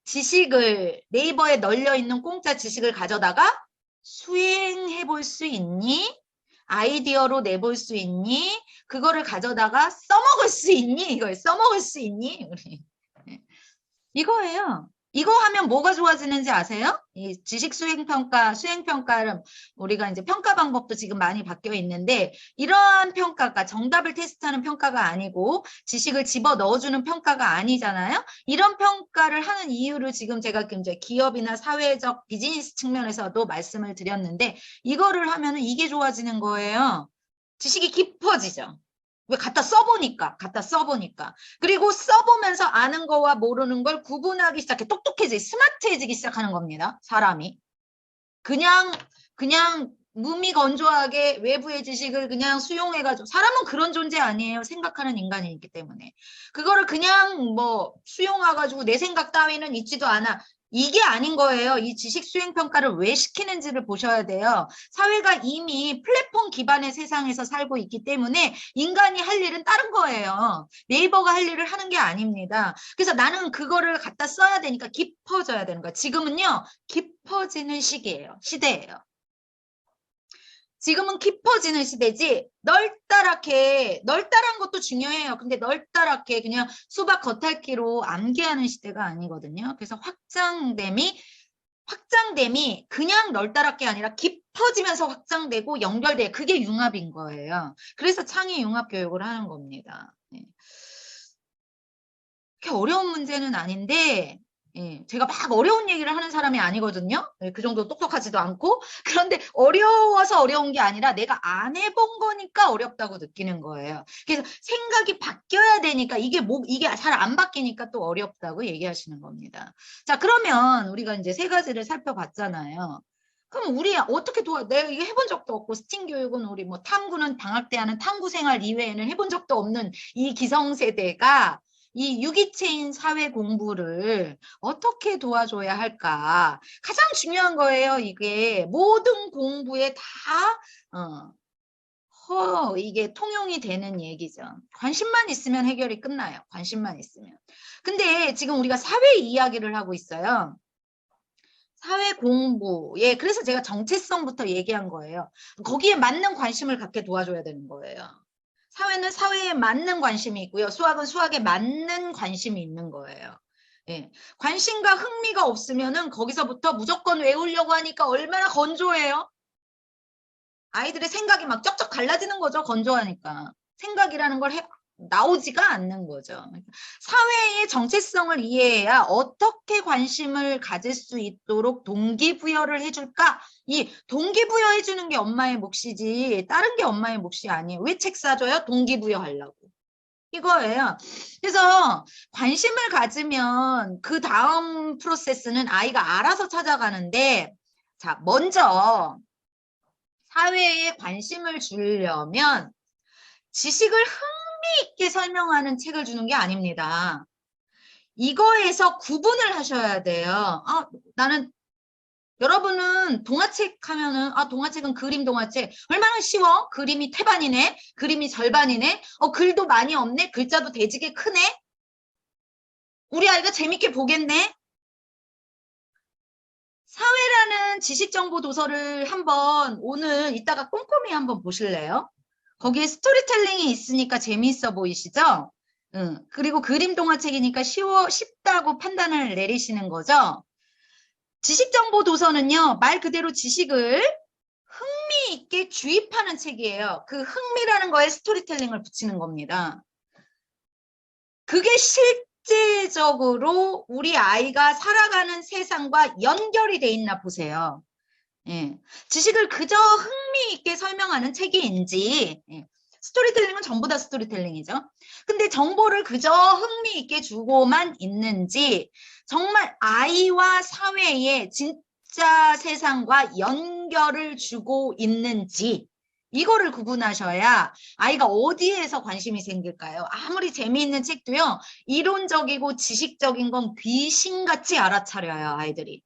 지식을 네이버에 널려 있는 공짜 지식을 가져다가 수행해 볼 수 있니? 아이디어로 내볼 수 있니? 그거를 가져다가 써먹을 수 있니? 이걸 써먹을 수 있니? 우리. 이거예요. 이거 하면 뭐가 좋아지는지 아세요? 이 지식 수행평가, 수행평가를 우리가 이제 평가 방법도 지금 많이 바뀌어 있는데 이러한 평가가 정답을 테스트하는 평가가 아니고 지식을 집어 넣어주는 평가가 아니잖아요. 이런 평가를 하는 이유를 지금 제가 이제 기업이나 사회적 비즈니스 측면에서도 말씀을 드렸는데 이거를 하면은 이게 좋아지는 거예요. 지식이 깊어지죠. 왜 갖다 써보니까. 그리고 써보면서 아는 거와 모르는 걸 구분하기 시작해. 똑똑해지기, 스마트해지기 시작하는 겁니다. 사람이. 그냥 무미건조하게 외부의 지식을 그냥 수용해가지고, 사람은 그런 존재 아니에요. 생각하는 인간이기 때문에. 그거를 그냥 뭐 수용해가지고 내 생각 따위는 있지도 않아. 이게 아닌 거예요. 이 지식 수행 평가를 왜 시키는지를 보셔야 돼요. 사회가 이미 플랫폼 기반의 세상에서 살고 있기 때문에 인간이 할 일은 다른 거예요. 네이버가 할 일을 하는 게 아닙니다. 그래서 나는 그거를 갖다 써야 되니까 깊어져야 되는 거예요. 지금은요, 깊어지는 시대예요. 지금은 깊어지는 시대지 널따란 것도 중요해요. 근데 널따랗게 그냥 수박 겉핥기로 암기하는 시대가 아니거든요. 그래서 확장됨이 그냥 널따랗게 아니라 깊어지면서 확장되고 연결돼. 그게 융합인 거예요. 그래서 창의 융합 교육을 하는 겁니다. 네. 그렇게 어려운 문제는 아닌데 제가 막 어려운 얘기를 하는 사람이 아니거든요. 그 정도 똑똑하지도 않고. 그런데 어려워서 어려운 게 아니라 내가 안 해본 거니까 어렵다고 느끼는 거예요. 그래서 생각이 바뀌어야 되니까 이게 잘 안 바뀌니까 또 어렵다고 얘기하시는 겁니다. 자, 그러면 우리가 이제 세 가지를 살펴봤잖아요. 그럼 우리 어떻게 내가 이거 해본 적도 없고 스팅 교육은 우리 뭐 탐구는 방학 때 하는 탐구 생활 이외에는 해본 적도 없는 이 기성세대가 이 유기체인 사회 공부를 어떻게 도와줘야 할까? 가장 중요한 거예요. 이게 모든 공부에 다 이게 통용이 되는 얘기죠. 관심만 있으면 해결이 끝나요. 관심만 있으면. 근데 지금 우리가 사회 이야기를 하고 있어요. 사회 공부에 그래서 제가 정체성부터 얘기한 거예요. 거기에 맞는 관심을 갖게 도와줘야 되는 거예요. 사회는 사회에 맞는 관심이 있고요. 수학은 수학에 맞는 관심이 있는 거예요. 예. 관심과 흥미가 없으면은 거기서부터 무조건 외우려고 하니까 얼마나 건조해요. 아이들의 생각이 막 쩍쩍 갈라지는 거죠. 건조하니까. 생각이라는 걸 나오지가 않는 거죠. 사회의 정체성을 이해해야 어떻게 관심을 가질 수 있도록 동기부여를 해줄까? 이 동기부여 해주는 게 엄마의 몫이지 다른 게 엄마의 몫이 아니에요. 왜 책 사줘요? 동기부여 하려고. 이거예요. 그래서 관심을 가지면 그 다음 프로세스는 아이가 알아서 찾아가는데 자, 먼저 사회에 관심을 주려면 지식을 흥미있게 설명하는 책을 주는 게 아닙니다. 이거에서 구분을 하셔야 돼요. 나는 여러분은 동화책 하면은 동화책은 그림 동화책 얼마나 쉬워? 그림이 태반이네. 그림이 절반이네. 글도 많이 없네. 글자도 대지게 크네. 우리 아이가 재밌게 보겠네. 사회라는 지식정보 도서를 한번 오늘 이따가 꼼꼼히 한번 보실래요? 거기에 스토리텔링이 있으니까 재미있어 보이시죠? 그리고 그림 동화책이니까 쉽다고 판단을 내리시는 거죠? 지식정보 도서는요, 말 그대로 지식을 흥미있게 주입하는 책이에요. 그 흥미라는 거에 스토리텔링을 붙이는 겁니다. 그게 실제적으로 우리 아이가 살아가는 세상과 연결이 돼 있나 보세요. 예. 지식을 그저 흥미있게 설명하는 책인지, 예. 스토리텔링은 전부 다 스토리텔링이죠. 근데 정보를 그저 흥미있게 주고만 있는지, 정말 아이와 사회의 진짜 세상과 연결을 주고 있는지, 이거를 구분하셔야 아이가 어디에서 관심이 생길까요? 아무리 재미있는 책도요, 이론적이고 지식적인 건 귀신같이 알아차려요, 아이들이.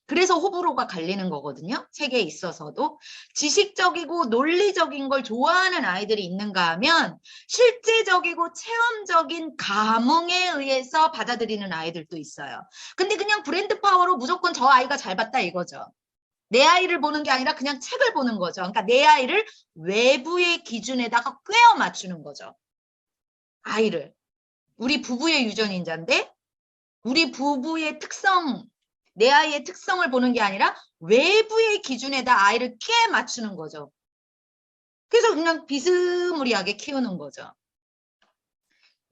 그래서 호불호가 갈리는 거거든요. 책에 있어서도. 지식적이고 논리적인 걸 좋아하는 아이들이 있는가 하면 실제적이고 체험적인 감흥에 의해서 받아들이는 아이들도 있어요. 근데 그냥 브랜드 파워로 무조건 저 아이가 잘 봤다 이거죠. 내 아이를 보는 게 아니라 그냥 책을 보는 거죠. 그러니까 내 아이를 외부의 기준에다가 꿰어 맞추는 거죠. 아이를. 우리 부부의 유전인자인데 우리 부부의 특성, 내 아이의 특성을 보는 게 아니라 외부의 기준에다 아이를 꽤 맞추는 거죠. 그래서 그냥 비스무리하게 키우는 거죠.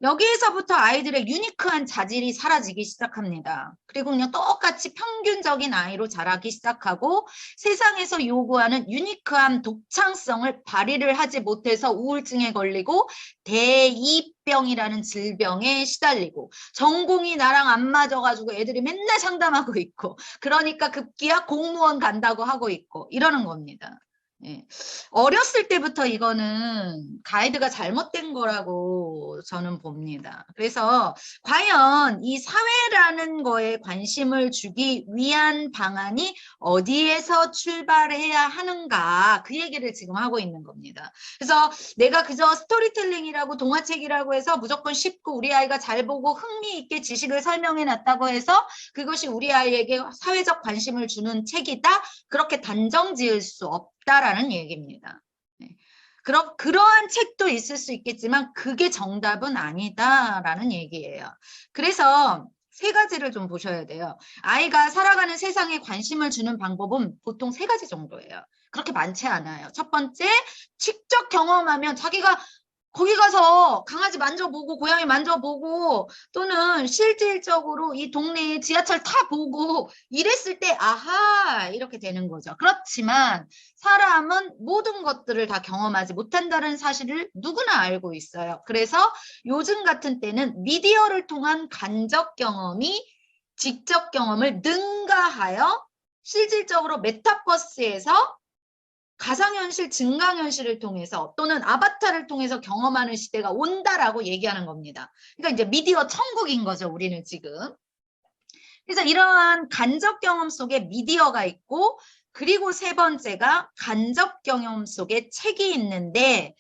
여기에서부터 아이들의 유니크한 자질이 사라지기 시작합니다. 그리고 그냥 똑같이 평균적인 아이로 자라기 시작하고 세상에서 요구하는 유니크한 독창성을 발휘를 하지 못해서 우울증에 걸리고 대이병이라는 질병에 시달리고 전공이 나랑 안 맞아가지고 애들이 맨날 상담하고 있고 그러니까 급기야 공무원 간다고 하고 있고 이러는 겁니다. 예. 어렸을 때부터 이거는 가이드가 잘못된 거라고 저는 봅니다. 그래서 과연 이 사회라는 거에 관심을 주기 위한 방안이 어디에서 출발해야 하는가 그 얘기를 지금 하고 있는 겁니다. 그래서 내가 그저 스토리텔링이라고 동화책이라고 해서 무조건 쉽고 우리 아이가 잘 보고 흥미있게 지식을 설명해 놨다고 해서 그것이 우리 아이에게 사회적 관심을 주는 책이다. 그렇게 단정 지을 수 없다라는 얘기입니다. 네. 그러한 책도 있을 수 있겠지만 그게 정답은 아니다라는 얘기예요. 그래서 세 가지를 좀 보셔야 돼요. 아이가 살아가는 세상에 관심을 주는 방법은 보통 세 가지 정도예요. 그렇게 많지 않아요. 첫 번째, 직접 경험하면 자기가 거기 가서 강아지 만져보고 고양이 만져보고 또는 실질적으로 이 동네에 지하철 타보고 이랬을 때 아하 이렇게 되는 거죠. 그렇지만 사람은 모든 것들을 다 경험하지 못한다는 사실을 누구나 알고 있어요. 그래서 요즘 같은 때는 미디어를 통한 간접 경험이 직접 경험을 능가하여 실질적으로 메타버스에서 가상현실, 증강현실을 통해서 또는 아바타를 통해서 경험하는 시대가 온다라고 얘기하는 겁니다. 그러니까 이제 미디어 천국인 거죠, 우리는 지금. 그래서 이러한 간접 경험 속에 미디어가 있고 그리고 세 번째가 간접 경험 속에 책이 있는데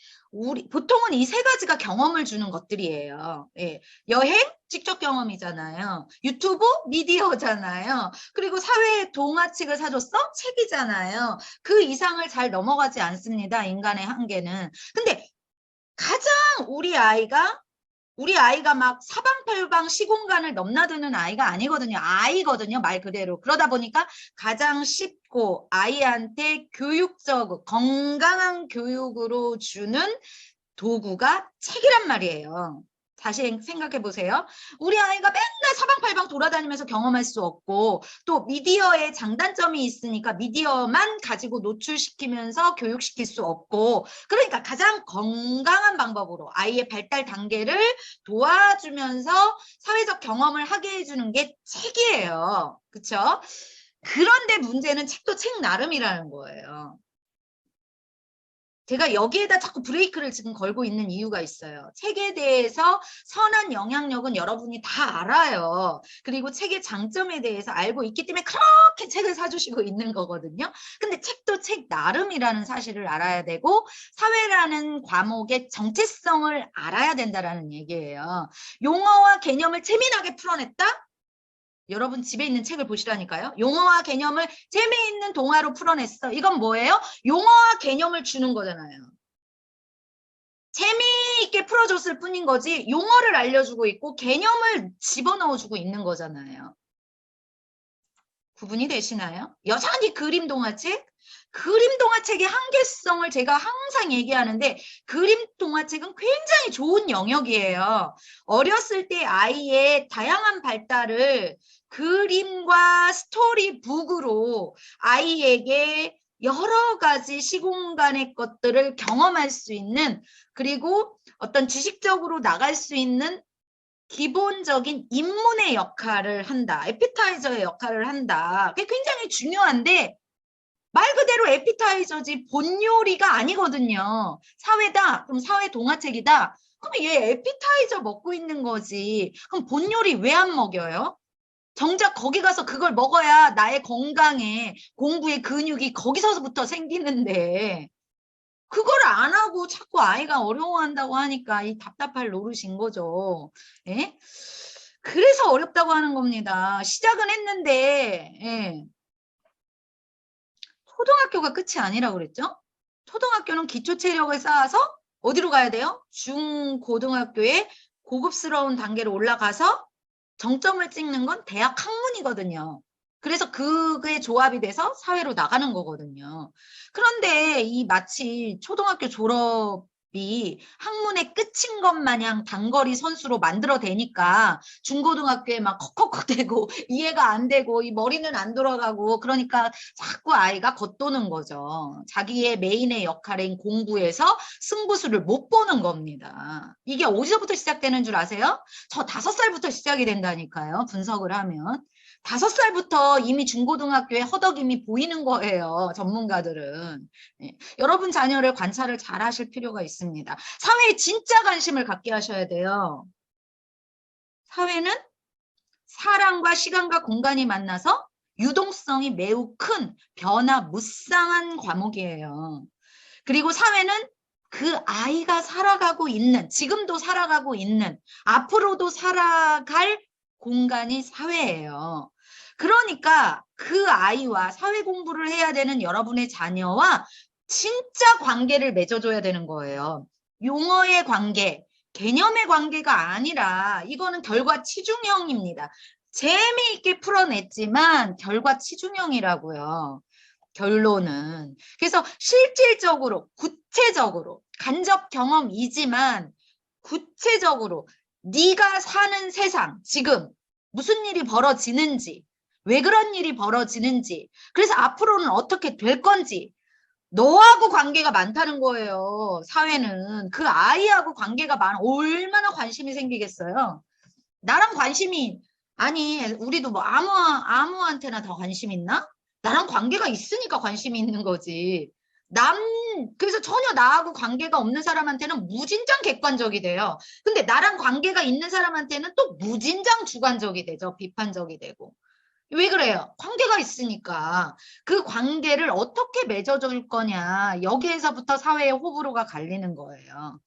보통은 이 세 가지가 경험을 주는 것들이에요. 예. 여행? 직접 경험이잖아요. 유튜브? 미디어잖아요. 그리고 사회의 동화책을 사줬어? 책이잖아요. 그 이상을 잘 넘어가지 않습니다. 인간의 한계는. 근데 가장 우리 아이가 막 사방팔방 시공간을 넘나드는 아이가 아니거든요. 아이거든요. 말 그대로. 그러다 보니까 가장 쉽고 아이한테 교육적, 건강한 교육으로 주는 도구가 책이란 말이에요. 다시 생각해 보세요. 우리 아이가 맨날 사방팔방 돌아다니면서 경험할 수 없고 또 미디어에 장단점이 있으니까 미디어만 가지고 노출시키면서 교육시킬 수 없고 그러니까 가장 건강한 방법으로 아이의 발달 단계를 도와주면서 사회적 경험을 하게 해주는 게 책이에요. 그렇죠? 그런데 문제는 책도 책 나름이라는 거예요. 제가 여기에다 자꾸 브레이크를 지금 걸고 있는 이유가 있어요. 책에 대해서 선한 영향력은 여러분이 다 알아요. 그리고 책의 장점에 대해서 알고 있기 때문에 그렇게 책을 사주시고 있는 거거든요. 근데 책도 책 나름이라는 사실을 알아야 되고 사회라는 과목의 정체성을 알아야 된다는 얘기예요. 용어와 개념을 재미나게 풀어냈다? 여러분 집에 있는 책을 보시라니까요. 용어와 개념을 재미있는 동화로 풀어냈어. 이건 뭐예요? 용어와 개념을 주는 거잖아요. 재미있게 풀어줬을 뿐인 거지 용어를 알려주고 있고 개념을 집어넣어주고 있는 거잖아요. 구분이 되시나요? 여전히 그림 동화책? 그림 동화책의 한계성을 제가 항상 얘기하는데 그림 동화책은 굉장히 좋은 영역이에요. 어렸을 때 아이의 다양한 발달을 그림과 스토리북으로 아이에게 여러 가지 시공간의 것들을 경험할 수 있는 그리고 어떤 지식적으로 나갈 수 있는 기본적인 입문의 역할을 한다. 에피타이저의 역할을 한다. 그게 굉장히 중요한데 말 그대로 에피타이저지 본 요리가 아니거든요. 사회다. 그럼 사회 동화책이다. 그럼 얘 에피타이저 먹고 있는 거지. 그럼 본 요리 왜 안 먹여요? 정작 거기 가서 그걸 먹어야 나의 건강에 공부의 근육이 거기서부터 생기는데 그걸 안 하고 자꾸 아이가 어려워한다고 하니까 이 답답할 노릇인 거죠. 예? 그래서 어렵다고 하는 겁니다. 시작은 했는데 예. 초등학교가 끝이 아니라고 그랬죠? 초등학교는 기초 체력을 쌓아서 어디로 가야 돼요? 중고등학교의 고급스러운 단계로 올라가서 정점을 찍는 건 대학 학문이거든요. 그래서 그게 조합이 돼서 사회로 나가는 거거든요. 그런데 이 마치 초등학교 졸업이 학문의 끝인 것 마냥 단거리 선수로 만들어대니까 중고등학교에 막 컥컥거리고 이해가 안 되고 이 머리는 안 돌아가고 그러니까 자꾸 아이가 겉도는 거죠. 자기의 메인의 역할인 공부에서 승부수를 못 보는 겁니다. 이게 어디서부터 시작되는 줄 아세요? 저 5살부터 시작이 된다니까요. 분석을 하면. 5살부터 이미 중고등학교에 허덕임이 보이는 거예요. 전문가들은. 네. 여러분 자녀를 관찰을 잘 하실 필요가 있습니다. 사회에 진짜 관심을 갖게 하셔야 돼요. 사회는 사람과 시간과 공간이 만나서 유동성이 매우 큰 변화 무쌍한 과목이에요. 그리고 사회는 그 아이가 살아가고 있는, 지금도 살아가고 있는, 앞으로도 살아갈 공간이 사회예요. 그러니까 그 아이와 사회 공부를 해야 되는 여러분의 자녀와 진짜 관계를 맺어줘야 되는 거예요. 용어의 관계, 개념의 관계가 아니라 이거는 결과 치중형입니다. 재미있게 풀어냈지만 결과 치중형이라고요. 결론은. 그래서 실질적으로, 구체적으로, 간접 경험이지만 구체적으로 네가 사는 세상, 지금 무슨 일이 벌어지는지, 왜 그런 일이 벌어지는지, 그래서 앞으로는 어떻게 될 건지, 너하고 관계가 많다는 거예요. 사회는. 그 아이하고 관계가 얼마나 관심이 생기겠어요. 나랑 관심이, 아니, 우리도 뭐 아무한테나 다 관심 있나? 나랑 관계가 있으니까 관심이 있는 거지. 그래서 전혀 나하고 관계가 없는 사람한테는 무진장 객관적이 돼요. 근데 나랑 관계가 있는 사람한테는 또 무진장 주관적이 되죠. 비판적이 되고. 왜 그래요? 관계가 있으니까. 그 관계를 어떻게 맺어줄 거냐. 여기에서부터 사회의 호불호가 갈리는 거예요.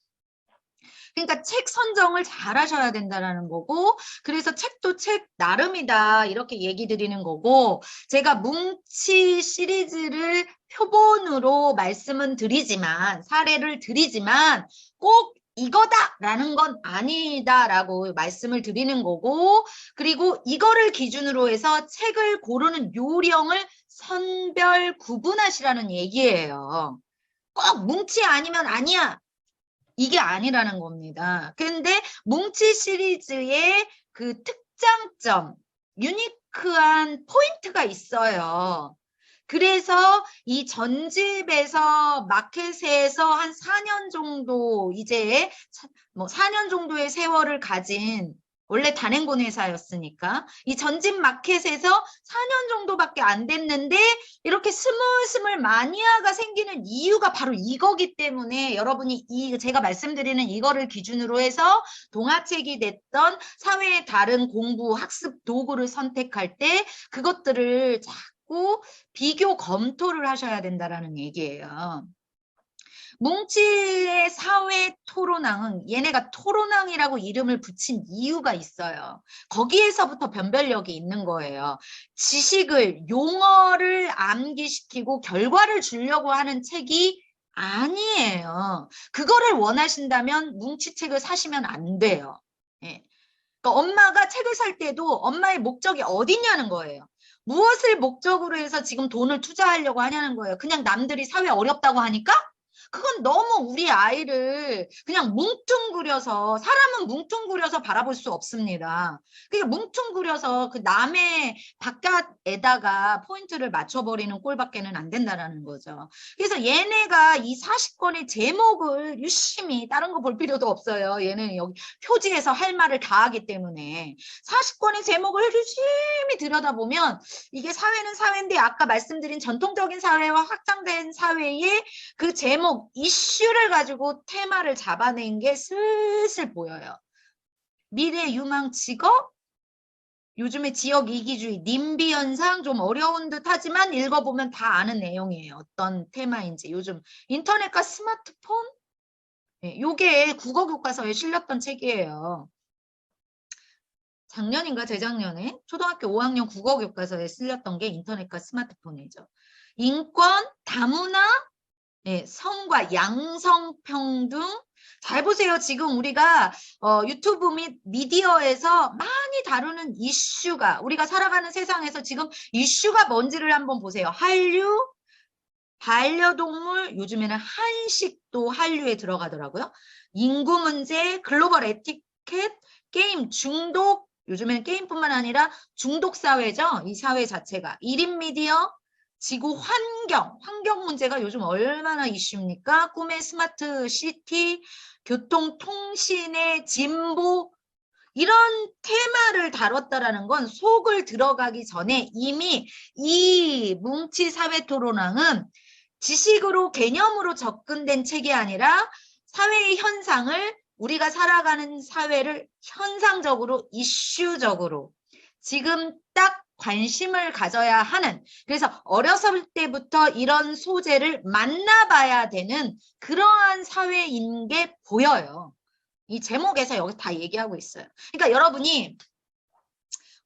그러니까 책 선정을 잘 하셔야 된다는 거고, 그래서 책도 책 나름이다 이렇게 얘기 드리는 거고, 제가 뭉치 시리즈를 표본으로 말씀은 드리지만, 사례를 드리지만 꼭 이거다라는 건 아니다라고 말씀을 드리는 거고, 그리고 이거를 기준으로 해서 책을 고르는 요령을 선별 구분하시라는 얘기예요. 꼭 뭉치 아니면 아니야. 이게 아니라는 겁니다. 근데 뭉치 시리즈의 그 특장점, 유니크한 포인트가 있어요. 그래서 이 전집에서 마켓에서 한 4년 정도 이제 뭐 4년 정도의 세월을 가진 원래 단행본 회사였으니까 이 전집 마켓에서 4년 정도밖에 안 됐는데 이렇게 스물스물 마니아가 생기는 이유가 바로 이거기 때문에 여러분이 제가 말씀드리는 이거를 기준으로 해서 동화책이 됐던 사회의 다른 공부 학습 도구를 선택할 때 그것들을 자꾸 비교 검토를 하셔야 된다라는 얘기예요. 뭉치의 사회 토론왕은 얘네가 토론왕이라고 이름을 붙인 이유가 있어요. 거기에서부터 변별력이 있는 거예요. 지식을, 용어를 암기시키고 결과를 주려고 하는 책이 아니에요. 그거를 원하신다면 뭉치책을 사시면 안 돼요. 예. 그러니까 엄마가 책을 살 때도 엄마의 목적이 어디냐는 거예요. 무엇을 목적으로 해서 지금 돈을 투자하려고 하냐는 거예요. 그냥 남들이 사회 어렵다고 하니까? 그건 너무 우리 아이를 그냥 뭉뚱그려서, 사람은 뭉뚱그려서 바라볼 수 없습니다. 그러니까 뭉뚱그려서 그 남의 바깥에다가 포인트를 맞춰버리는 꼴밖에는 안 된다라는 거죠. 그래서 얘네가 이 40권의 제목을 유심히, 다른 거 볼 필요도 없어요. 얘는 여기 표지에서 할 말을 다 하기 때문에 40권의 제목을 유심히 들여다보면 이게 사회는 사회인데, 아까 말씀드린 전통적인 사회와 확장된 사회의 그 제목, 이슈를 가지고 테마를 잡아낸 게 슬슬 보여요. 미래, 유망, 직업, 요즘에 지역 이기주의, 님비 현상, 좀 어려운 듯 하지만 읽어보면 다 아는 내용이에요. 어떤 테마인지. 요즘 인터넷과 스마트폰? 요게 국어 교과서에 실렸던 책이에요. 작년인가 재작년에 초등학교 5학년 국어 교과서에 실렸던 게 인터넷과 스마트폰이죠. 인권, 다문화, 성과 양성평등. 잘 보세요. 지금 우리가 유튜브 및 미디어에서 많이 다루는 이슈가, 우리가 살아가는 세상에서 지금 이슈가 뭔지를 한번 보세요. 한류, 반려동물, 요즘에는 한식도 한류에 들어가더라고요. 인구 문제, 글로벌 에티켓, 게임 중독, 요즘에는 게임뿐만 아니라 중독 사회죠. 이 사회 자체가. 1인 미디어, 지구 환경 문제가 요즘 얼마나 이슈입니까? 꿈의 스마트 시티, 교통통신의 진보, 이런 테마를 다뤘다라는 건 속을 들어가기 전에 이미 이 뭉치 사회 토론왕은 지식으로, 개념으로 접근된 책이 아니라 사회의 현상을, 우리가 살아가는 사회를 현상적으로, 이슈적으로 지금 딱 관심을 가져야 하는, 그래서 어렸을 때부터 이런 소재를 만나봐야 되는 그러한 사회인 게 보여요. 이 제목에서 여기 다 얘기하고 있어요. 그러니까 여러분이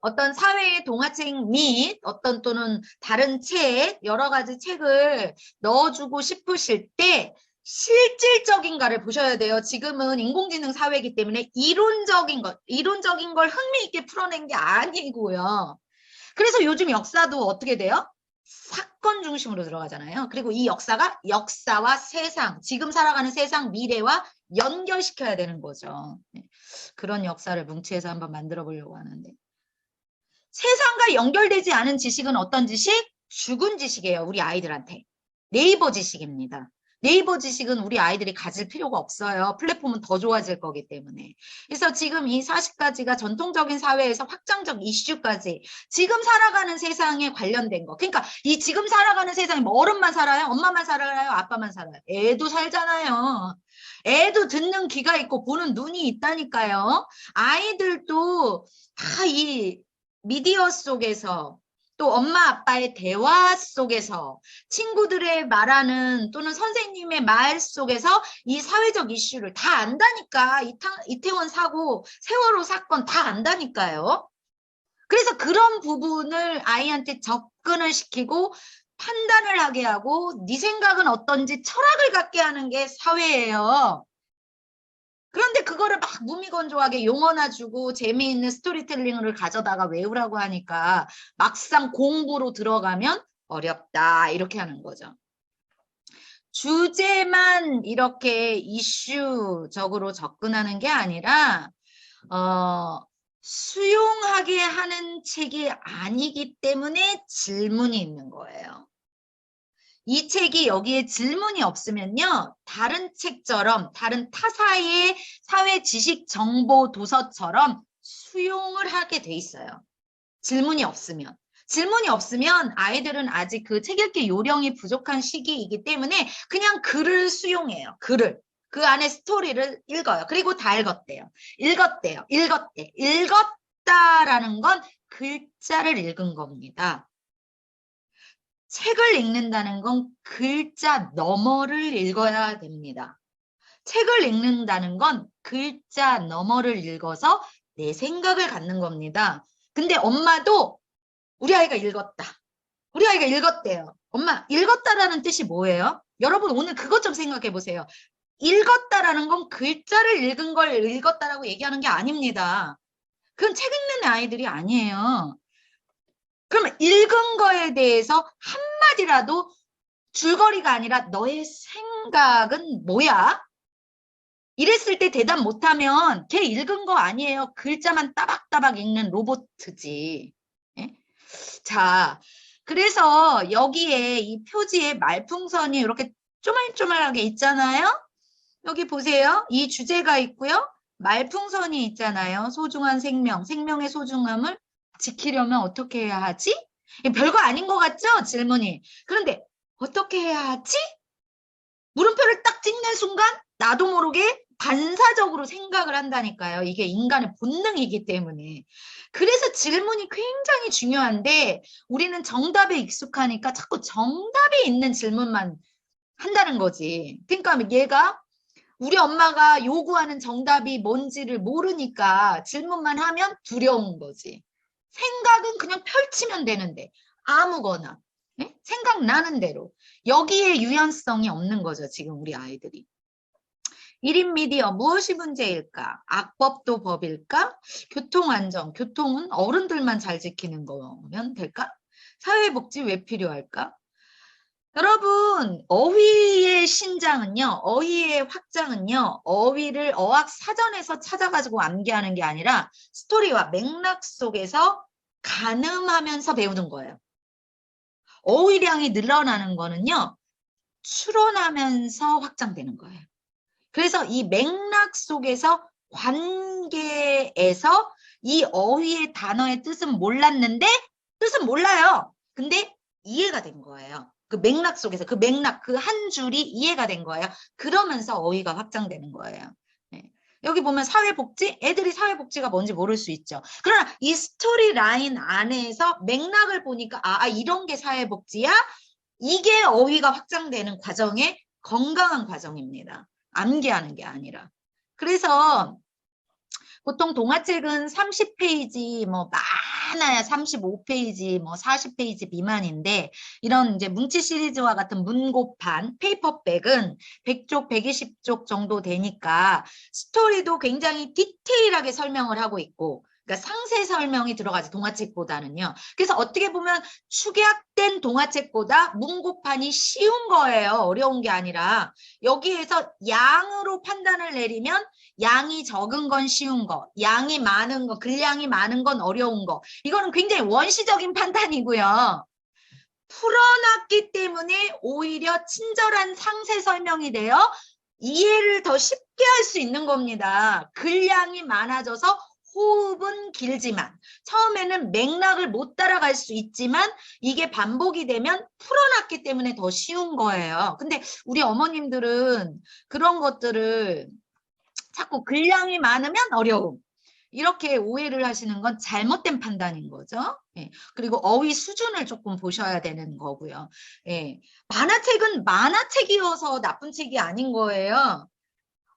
어떤 사회의 동화책 및 어떤 또는 다른 책, 여러 가지 책을 넣어주고 싶으실 때 실질적인가를 보셔야 돼요. 지금은 인공지능 사회이기 때문에 이론적인 걸 흥미있게 풀어낸 게 아니고요. 그래서 요즘 역사도 어떻게 돼요? 사건 중심으로 들어가잖아요. 그리고 이 역사가 역사와 세상, 지금 살아가는 세상, 미래와 연결시켜야 되는 거죠. 그런 역사를 뭉치해서 한번 만들어 보려고 하는데. 세상과 연결되지 않은 지식은 어떤 지식? 죽은 지식이에요. 우리 아이들한테. 네이버 지식입니다. 네이버 지식은 우리 아이들이 가질 필요가 없어요. 플랫폼은 더 좋아질 거기 때문에. 그래서 지금 이 40가지가 전통적인 사회에서 확장적 이슈까지 지금 살아가는 세상에 관련된 거. 그러니까 이 지금 살아가는 세상에 뭐 어른만 살아요? 엄마만 살아요? 아빠만 살아요? 애도 살잖아요. 애도 듣는 귀가 있고 보는 눈이 있다니까요. 아이들도 다 이 미디어 속에서, 또 엄마 아빠의 대화 속에서, 친구들의 말하는 또는 선생님의 말 속에서 이 사회적 이슈를 다 안다니까. 이태원 사고, 세월호 사건 다 안다니까요. 그래서 그런 부분을 아이한테 접근을 시키고 판단을 하게 하고, 네 생각은 어떤지 철학을 갖게 하는 게 사회예요. 그런데 그거를 막 무미건조하게 용어나 주고 재미있는 스토리텔링을 가져다가 외우라고 하니까 막상 공부로 들어가면 어렵다, 이렇게 하는 거죠. 주제만 이렇게 이슈적으로 접근하는 게 아니라 수용하게 하는 책이 아니기 때문에 질문이 있는 거예요. 이 책이 여기에 질문이 없으면요, 다른 책처럼, 다른 타사의 사회 지식 정보 도서처럼 수용을 하게 돼 있어요. 질문이 없으면. 질문이 없으면 아이들은 아직 그 책 읽기 요령이 부족한 시기이기 때문에 그냥 글을 수용해요. 글을. 그 안에 스토리를 읽어요. 그리고 다 읽었대요. 읽었다라는 건 글자를 읽은 겁니다. 책을 읽는다는 건 글자 너머를 읽어야 됩니다. 책을 읽는다는 건 글자 너머를 읽어서 내 생각을 갖는 겁니다. 근데 엄마도 우리 아이가 읽었다. 우리 아이가 읽었대요. 엄마, 읽었다라는 뜻이 뭐예요? 여러분 오늘 그것 좀 생각해 보세요. 읽었다라는 건 글자를 읽은 걸 읽었다라고 얘기하는 게 아닙니다. 그건 책 읽는 아이들이 아니에요. 그러면 읽은 거에 대해서 한마디라도 줄거리가 아니라 너의 생각은 뭐야? 이랬을 때 대답 못하면 걔 읽은 거 아니에요. 글자만 따박따박 읽는 로봇이지. 예? 자, 그래서 여기에 이 표지에 말풍선이 이렇게 쪼말쪼말하게 있잖아요. 여기 보세요. 이 주제가 있고요. 말풍선이 있잖아요. 소중한 생명, 생명의 소중함을 지키려면 어떻게 해야 하지? 별거 아닌 것 같죠? 질문이. 그런데 어떻게 해야 하지? 물음표를 딱 찍는 순간 나도 모르게 반사적으로 생각을 한다니까요. 이게 인간의 본능이기 때문에. 그래서 질문이 굉장히 중요한데 우리는 정답에 익숙하니까 자꾸 정답이 있는 질문만 한다는 거지. 그러니까 얘가 우리 엄마가 요구하는 정답이 뭔지를 모르니까 질문만 하면 두려운 거지. 생각은 그냥 펼치면 되는데 아무거나 네? 생각나는 대로 여기에 유연성이 없는 거죠. 지금 우리 아이들이. 1인 미디어 무엇이 문제일까? 악법도 법일까? 교통안전, 교통은 어른들만 잘 지키는 거면 될까? 사회복지 왜 필요할까? 여러분, 어휘의 신장은요, 어휘의 확장은요, 어휘를 어학 사전에서 찾아가지고 암기하는 게 아니라 스토리와 맥락 속에서 가늠하면서 배우는 거예요. 어휘량이 늘어나는 거는요, 추론하면서 확장되는 거예요. 그래서 이 맥락 속에서 관계에서 이 어휘의 단어의 뜻은 몰랐는데 뜻은 몰라요. 근데 이해가 된 거예요. 그 맥락 속에서 그 맥락 그 한 줄이 이해가 된 거예요. 그러면서 어휘가 확장되는 거예요. 네. 여기 보면 사회복지, 애들이 사회복지가 뭔지 모를 수 있죠. 그러나 이 스토리 라인 안에서 맥락을 보니까 이런 게 사회복지야? 이게 어휘가 확장되는 과정의 건강한 과정입니다. 암기하는 게 아니라. 그래서 보통 동화책은 30페이지, 뭐 많아야 35페이지, 뭐 40페이지 미만인데 이런 이제 뭉치 시리즈와 같은 문고판, 페이퍼백은 100쪽, 120쪽 정도 되니까 스토리도 굉장히 디테일하게 설명을 하고 있고 그러니까 상세 설명이 들어가지 동화책보다는요. 그래서 어떻게 보면 축약된 동화책보다 문고판이 쉬운 거예요. 어려운 게 아니라 여기에서 양으로 판단을 내리면 양이 적은 건 쉬운 거, 양이 많은 거, 글량이 많은 건 어려운 거. 이거는 굉장히 원시적인 판단이고요. 풀어놨기 때문에 오히려 친절한 상세 설명이 되어 이해를 더 쉽게 할 수 있는 겁니다. 글량이 많아져서 호흡은 길지만 처음에는 맥락을 못 따라갈 수 있지만 이게 반복이 되면 풀어놨기 때문에 더 쉬운 거예요. 근데 우리 어머님들은 그런 것들을 자꾸 글량이 많으면 어려움. 이렇게 오해를 하시는 건 잘못된 판단인 거죠. 예. 그리고 어휘 수준을 조금 보셔야 되는 거고요. 예. 만화책은 만화책이어서 나쁜 책이 아닌 거예요.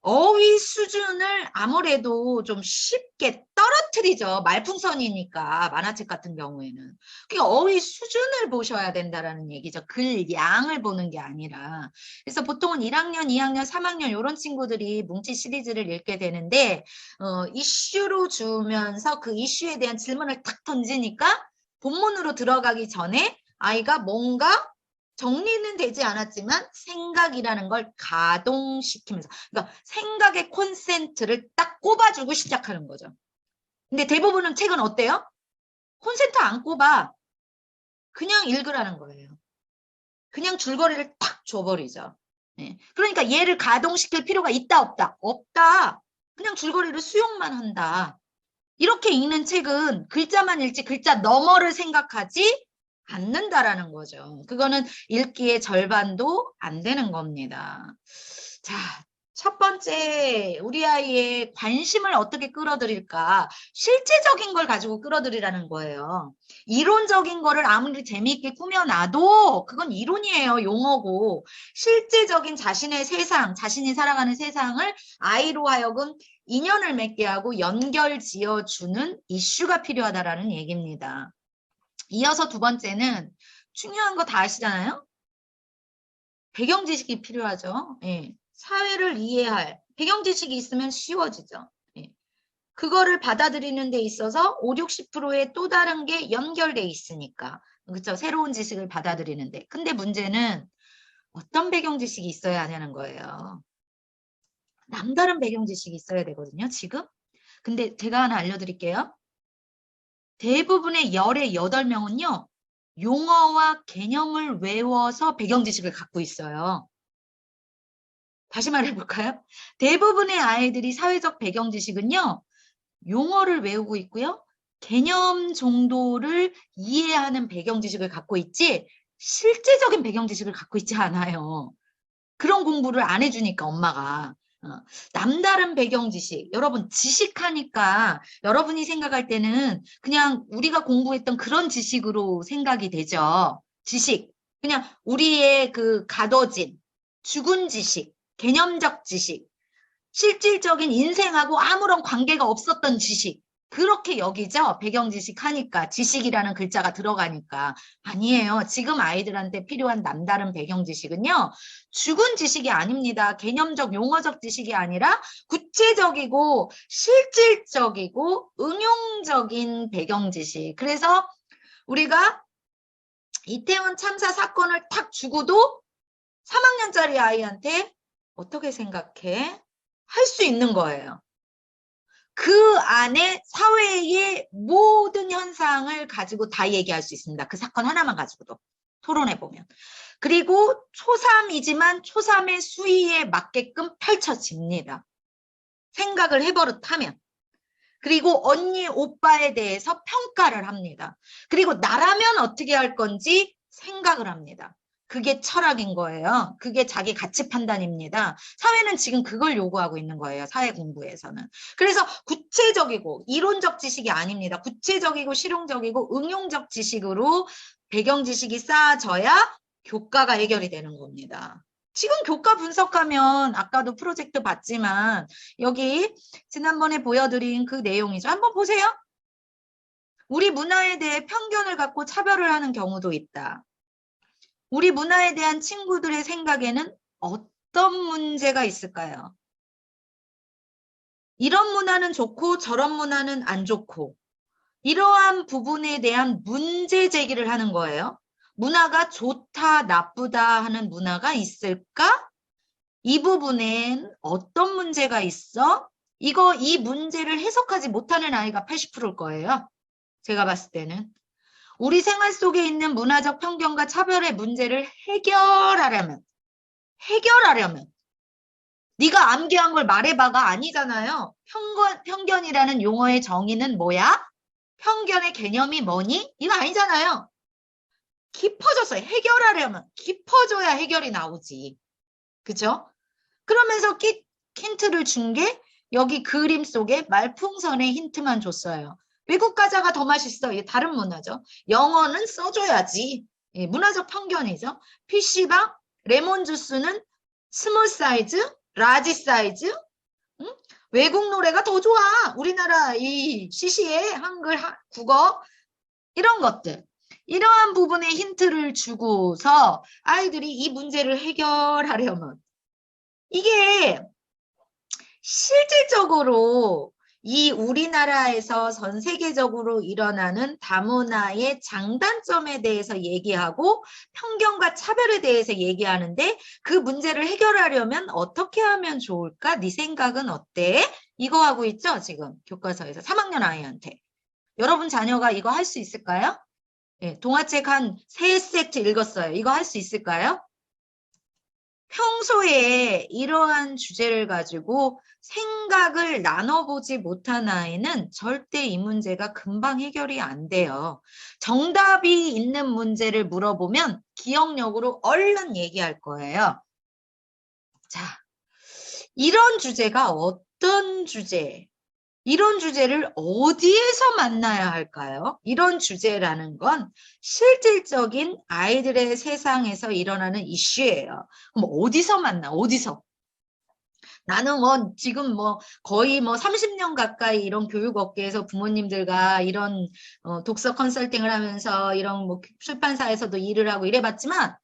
어휘 수준을 아무래도 좀 쉽게 떨어뜨리죠. 말풍선이니까 만화책 같은 경우에는. 그러니까 어휘 수준을 보셔야 된다라는 얘기죠. 글 양을 보는 게 아니라. 그래서 보통은 1학년, 2학년, 3학년 이런 친구들이 뭉치 시리즈를 읽게 되는데 이슈로 주면서 그 이슈에 대한 질문을 탁 던지니까 본문으로 들어가기 전에 아이가 뭔가 정리는 되지 않았지만 생각이라는 걸 가동시키면서 그러니까 생각의 콘센트를 딱 꼽아주고 시작하는 거죠. 근데 대부분은 책은 어때요? 콘센트 안 꼽아. 그냥 읽으라는 거예요. 그냥 줄거리를 딱 줘버리죠. 네. 그러니까 얘를 가동시킬 필요가 있다 없다? 없다. 그냥 줄거리를 수용만 한다. 이렇게 읽는 책은 글자만 읽지 글자 너머를 생각하지 않는다라는 거죠. 그거는 읽기의 절반도 안 되는 겁니다. 자, 첫 번째 우리 아이의 관심을 어떻게 끌어들일까? 실제적인 걸 가지고 끌어들이라는 거예요. 이론적인 거를 아무리 재미있게 꾸며놔도 그건 이론이에요. 용어고. 실제적인 자신의 세상, 자신이 살아가는 세상을 아이로 하여금 인연을 맺게 하고 연결 지어주는 이슈가 필요하다라는 얘기입니다. 이어서 두 번째는 중요한 거 다 아시잖아요? 배경 지식이 필요하죠. 예. 사회를 이해할 배경 지식이 있으면 쉬워지죠. 예. 그거를 받아들이는 데 있어서 5, 60%의 또 다른 게 연결돼 있으니까. 그렇죠? 새로운 지식을 받아들이는데. 근데 문제는 어떤 배경 지식이 있어야 하냐는 거예요. 남다른 배경 지식이 있어야 되거든요, 지금. 근데 제가 하나 알려드릴게요. 대부분의 열의 8명은요, 용어와 개념을 외워서 배경 지식을 갖고 있어요. 다시 말해볼까요? 대부분의 아이들이 사회적 배경 지식은요, 용어를 외우고 있고요. 개념 정도를 이해하는 배경 지식을 갖고 있지 실제적인 배경 지식을 갖고 있지 않아요. 그런 공부를 안 해주니까 엄마가. 남다른 배경 지식. 여러분 지식하니까 여러분이 생각할 때는 그냥 우리가 공부했던 그런 지식으로 생각이 되죠. 지식. 그냥 우리의 그 가둬진 죽은 지식, 개념적 지식. 실질적인 인생하고 아무런 관계가 없었던 지식. 그렇게 여기죠. 배경 지식 하니까. 지식이라는 글자가 들어가니까. 아니에요. 지금 아이들한테 필요한 남다른 배경 지식은요. 죽은 지식이 아닙니다. 개념적, 용어적 지식이 아니라 구체적이고 실질적이고 응용적인 배경 지식. 그래서 우리가 이태원 참사 사건을 탁 주고도 3학년짜리 아이한테 어떻게 생각해? 할 수 있는 거예요. 그 안에 사회의 모든 현상을 가지고 다 얘기할 수 있습니다. 그 사건 하나만 가지고도 토론해보면. 그리고 초3이지만 초3의 수위에 맞게끔 펼쳐집니다. 생각을 해버릇하면. 그리고 언니, 오빠에 대해서 평가를 합니다. 그리고 나라면 어떻게 할 건지 생각을 합니다. 그게 철학인 거예요. 그게 자기 가치 판단입니다. 사회는 지금 그걸 요구하고 있는 거예요. 사회 공부에서는. 그래서 구체적이고 이론적 지식이 아닙니다. 구체적이고 실용적이고 응용적 지식으로 배경 지식이 쌓아져야 교과가 해결이 되는 겁니다. 지금 교과 분석하면 아까도 프로젝트 봤지만 여기 지난번에 보여드린 그 내용이죠. 한번 보세요. 우리 문화에 대해 편견을 갖고 차별을 하는 경우도 있다. 우리 문화에 대한 친구들의 생각에는 어떤 문제가 있을까요? 이런 문화는 좋고 저런 문화는 안 좋고 이러한 부분에 대한 문제 제기를 하는 거예요. 문화가 좋다, 나쁘다 하는 문화가 있을까? 이 부분엔 어떤 문제가 있어? 이 문제를 해석하지 못하는 아이가 80%일 거예요. 제가 봤을 때는. 우리 생활 속에 있는 문화적 편견과 차별의 문제를 해결하려면 네가 암기한 걸 말해봐가 아니잖아요. 편견이라는 용어의 정의는 뭐야? 편견의 개념이 뭐니? 이거 아니잖아요. 깊어져서 해결하려면 깊어져야 해결이 나오지. 그죠? 그러면서 힌트를 준 게 여기 그림 속에 말풍선의 힌트만 줬어요. 외국 과자가 더 맛있어. 이게 다른 문화죠. 영어는 써줘야지. 예, 문화적 편견이죠. PC방, 레몬 주스는 스몰 사이즈, 라지 사이즈. 응? 외국 노래가 더 좋아. 우리나라 이 시시에 한글, 국어 이런 것들. 이러한 부분에 힌트를 주고서 아이들이 이 문제를 해결하려면 이게 실질적으로 이 우리나라에서 전 세계적으로 일어나는 다문화의 장단점에 대해서 얘기하고 편견과 차별에 대해서 얘기하는데 그 문제를 해결하려면 어떻게 하면 좋을까? 네 생각은 어때? 이거 하고 있죠? 지금 교과서에서 3학년 아이한테. 여러분 자녀가 이거 할 수 있을까요? 네, 동화책 한 3세트 읽었어요. 이거 할 수 있을까요? 평소에 이러한 주제를 가지고 생각을 나눠보지 못한 아이는 절대 이 문제가 금방 해결이 안 돼요. 정답이 있는 문제를 물어보면 기억력으로 얼른 얘기할 거예요. 자, 이런 주제가 어떤 주제? 이런 주제를 어디에서 만나야 할까요? 이런 주제라는 건 실질적인 아이들의 세상에서 일어나는 이슈예요. 그럼 어디서 만나? 어디서? 나는 지금 거의 30년 가까이 이런 교육 업계에서 부모님들과 이런 독서 컨설팅을 하면서 이런 출판사에서도 일을 하고 이래봤지만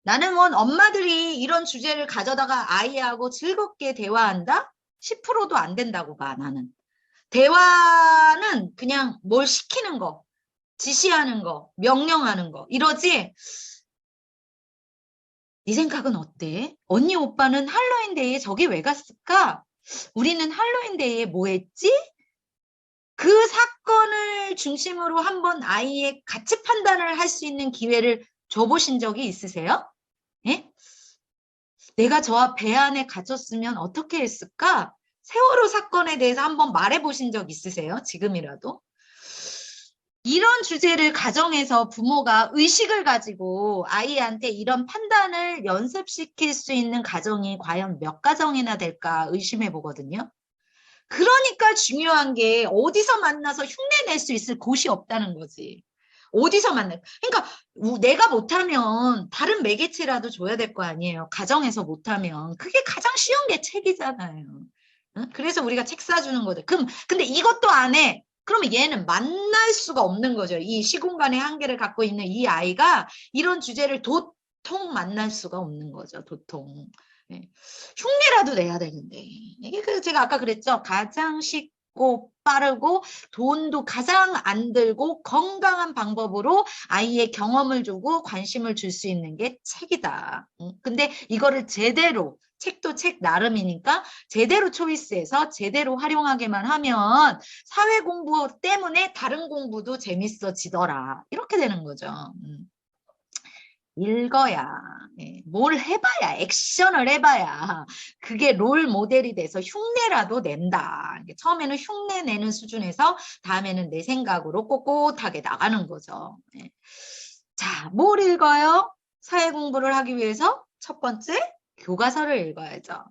나는 엄마들이 이런 주제를 가져다가 아이하고 즐겁게 대화한다? 10%도 안 된다고 봐, 나는. 대화는 그냥 뭘 시키는 거, 지시하는 거, 명령하는 거 이러지. 네 생각은 어때? 언니 오빠는 할로윈데이에 저기 왜 갔을까? 우리는 할로윈데이에 뭐 했지? 그 사건을 중심으로 한번 아이의 가치 판단을 할 수 있는 기회를 줘보신 적이 있으세요? 예? 내가 저 배 안에 갇혔으면 어떻게 했을까? 세월호 사건에 대해서 한번 말해보신 적 있으세요? 지금이라도? 이런 주제를 가정에서 부모가 의식을 가지고 아이한테 이런 판단을 연습시킬 수 있는 가정이 과연 몇 가정이나 될까 의심해 보거든요. 그러니까 중요한 게 어디서 만나서 흉내 낼 수 있을 곳이 없다는 거지. 어디서 만나? 그러니까 내가 못하면 다른 매개체라도 줘야 될 거 아니에요. 가정에서 못하면 그게 가장 쉬운 게 책이잖아요. 응? 그래서 우리가 책 사주는 거죠. 그럼 근데 이것도 안 해. 그러면 얘는 만날 수가 없는 거죠. 이 시공간의 한계를 갖고 있는 이 아이가 이런 주제를 도통 만날 수가 없는 거죠. 도통. 네. 흉내라도 내야 되는데 이게 제가 아까 그랬죠. 가장 쉽고 빠르고 돈도 가장 안 들고 건강한 방법으로 아이의 경험을 주고 관심을 줄 수 있는 게 책이다. 근데 이거를 제대로 책도 책 나름이니까 제대로 초이스해서 제대로 활용하게만 하면 사회 공부 때문에 다른 공부도 재밌어지더라. 이렇게 되는 거죠. 읽어야, 뭘 해봐야, 액션을 해봐야 그게 롤 모델이 돼서 흉내라도 낸다. 처음에는 흉내 내는 수준에서 다음에는 내 생각으로 꼿꼿하게 나가는 거죠. 자, 뭘 읽어요? 사회 공부를 하기 위해서 첫 번째, 교과서를 읽어야죠.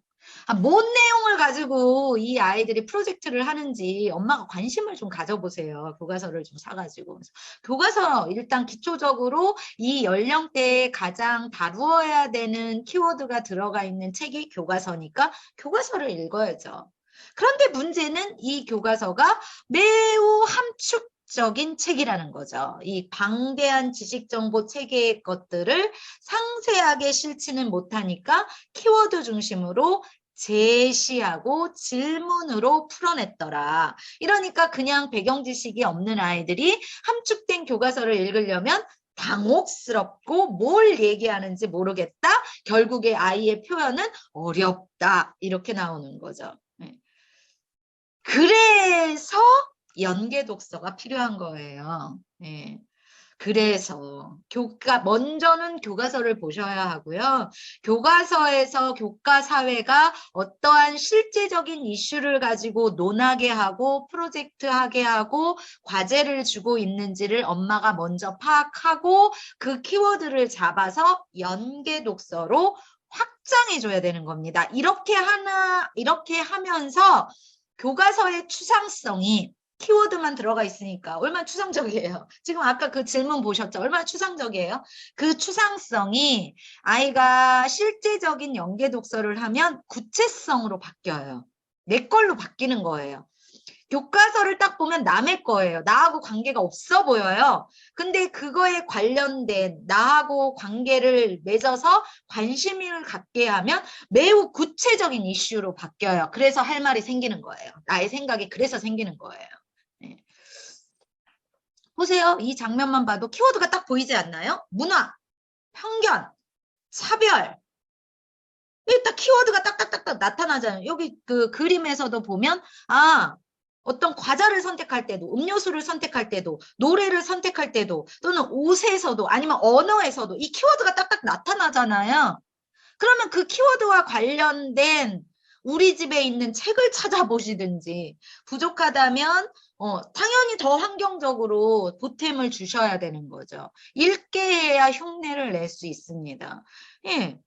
뭔 내용을 가지고 이 아이들이 프로젝트를 하는지 엄마가 관심을 좀 가져보세요. 교과서를 좀 사가지고. 교과서 일단 기초적으로 이 연령대에 가장 다루어야 되는 키워드가 들어가 있는 책이 교과서니까 교과서를 읽어야죠. 그런데 문제는 이 교과서가 매우 함축적인 책이라는 거죠. 이 방대한 지식정보 체계의 것들을 상세하게 실지는 못하니까 키워드 중심으로 제시하고 질문으로 풀어냈더라. 이러니까 그냥 배경 지식이 없는 아이들이 함축된 교과서를 읽으려면 당혹스럽고 뭘 얘기하는지 모르겠다. 결국에 아이의 표현은 어렵다. 이렇게 나오는 거죠. 그래서 연계 독서가 필요한 거예요. 그래서 먼저는 교과서를 보셔야 하고요. 교과서에서 교과 사회가 어떠한 실제적인 이슈를 가지고 논하게 하고 프로젝트하게 하고 과제를 주고 있는지를 엄마가 먼저 파악하고 그 키워드를 잡아서 연계 독서로 확장해 줘야 되는 겁니다. 이렇게 하면서 교과서의 추상성이 키워드만 들어가 있으니까 얼마나 추상적이에요. 지금 아까 그 질문 보셨죠? 얼마나 추상적이에요? 그 추상성이 아이가 실제적인 연계 독서를 하면 구체성으로 바뀌어요. 내 걸로 바뀌는 거예요. 교과서를 딱 보면 남의 거예요. 나하고 관계가 없어 보여요. 근데 그거에 관련된 나하고 관계를 맺어서 관심을 갖게 하면 매우 구체적인 이슈로 바뀌어요. 그래서 할 말이 생기는 거예요. 나의 생각이 그래서 생기는 거예요. 보세요. 이 장면만 봐도 키워드가 딱 보이지 않나요? 문화, 편견, 차별. 여기 딱 키워드가 딱딱딱딱 나타나잖아요. 여기 그 그림에서도 보면 어떤 과자를 선택할 때도 음료수를 선택할 때도 노래를 선택할 때도 또는 옷에서도 아니면 언어에서도 이 키워드가 딱딱 나타나잖아요. 그러면 그 키워드와 관련된 우리 집에 있는 책을 찾아보시든지 부족하다면 당연히 더 환경적으로 보탬을 주셔야 되는 거죠. 읽게 해야 흉내를 낼 수 있습니다. 예.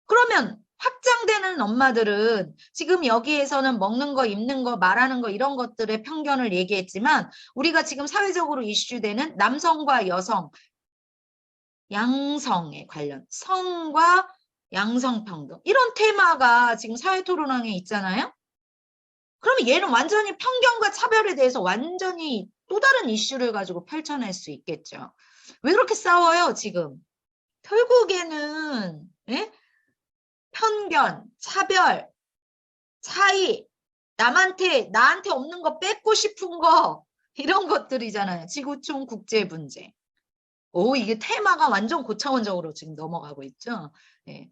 그러면 확장되는 엄마들은 지금 여기에서는 먹는 거, 입는 거, 말하는 거 이런 것들의 편견을 얘기했지만 우리가 지금 사회적으로 이슈되는 남성과 여성, 양성에 관련, 성과 양성평등 이런 테마가 지금 사회토론왕에 있잖아요. 그러면 얘는 완전히 편견과 차별에 대해서 완전히 또 다른 이슈를 가지고 펼쳐낼 수 있겠죠. 왜 그렇게 싸워요 지금? 결국에는 편견, 차별, 차이 나한테 없는 거 뺏고 싶은 거, 이런 것들이잖아요. 지구촌 국제 문제. 오, 이게 테마가 완전 고차원적으로 지금 넘어가고 있죠. 예.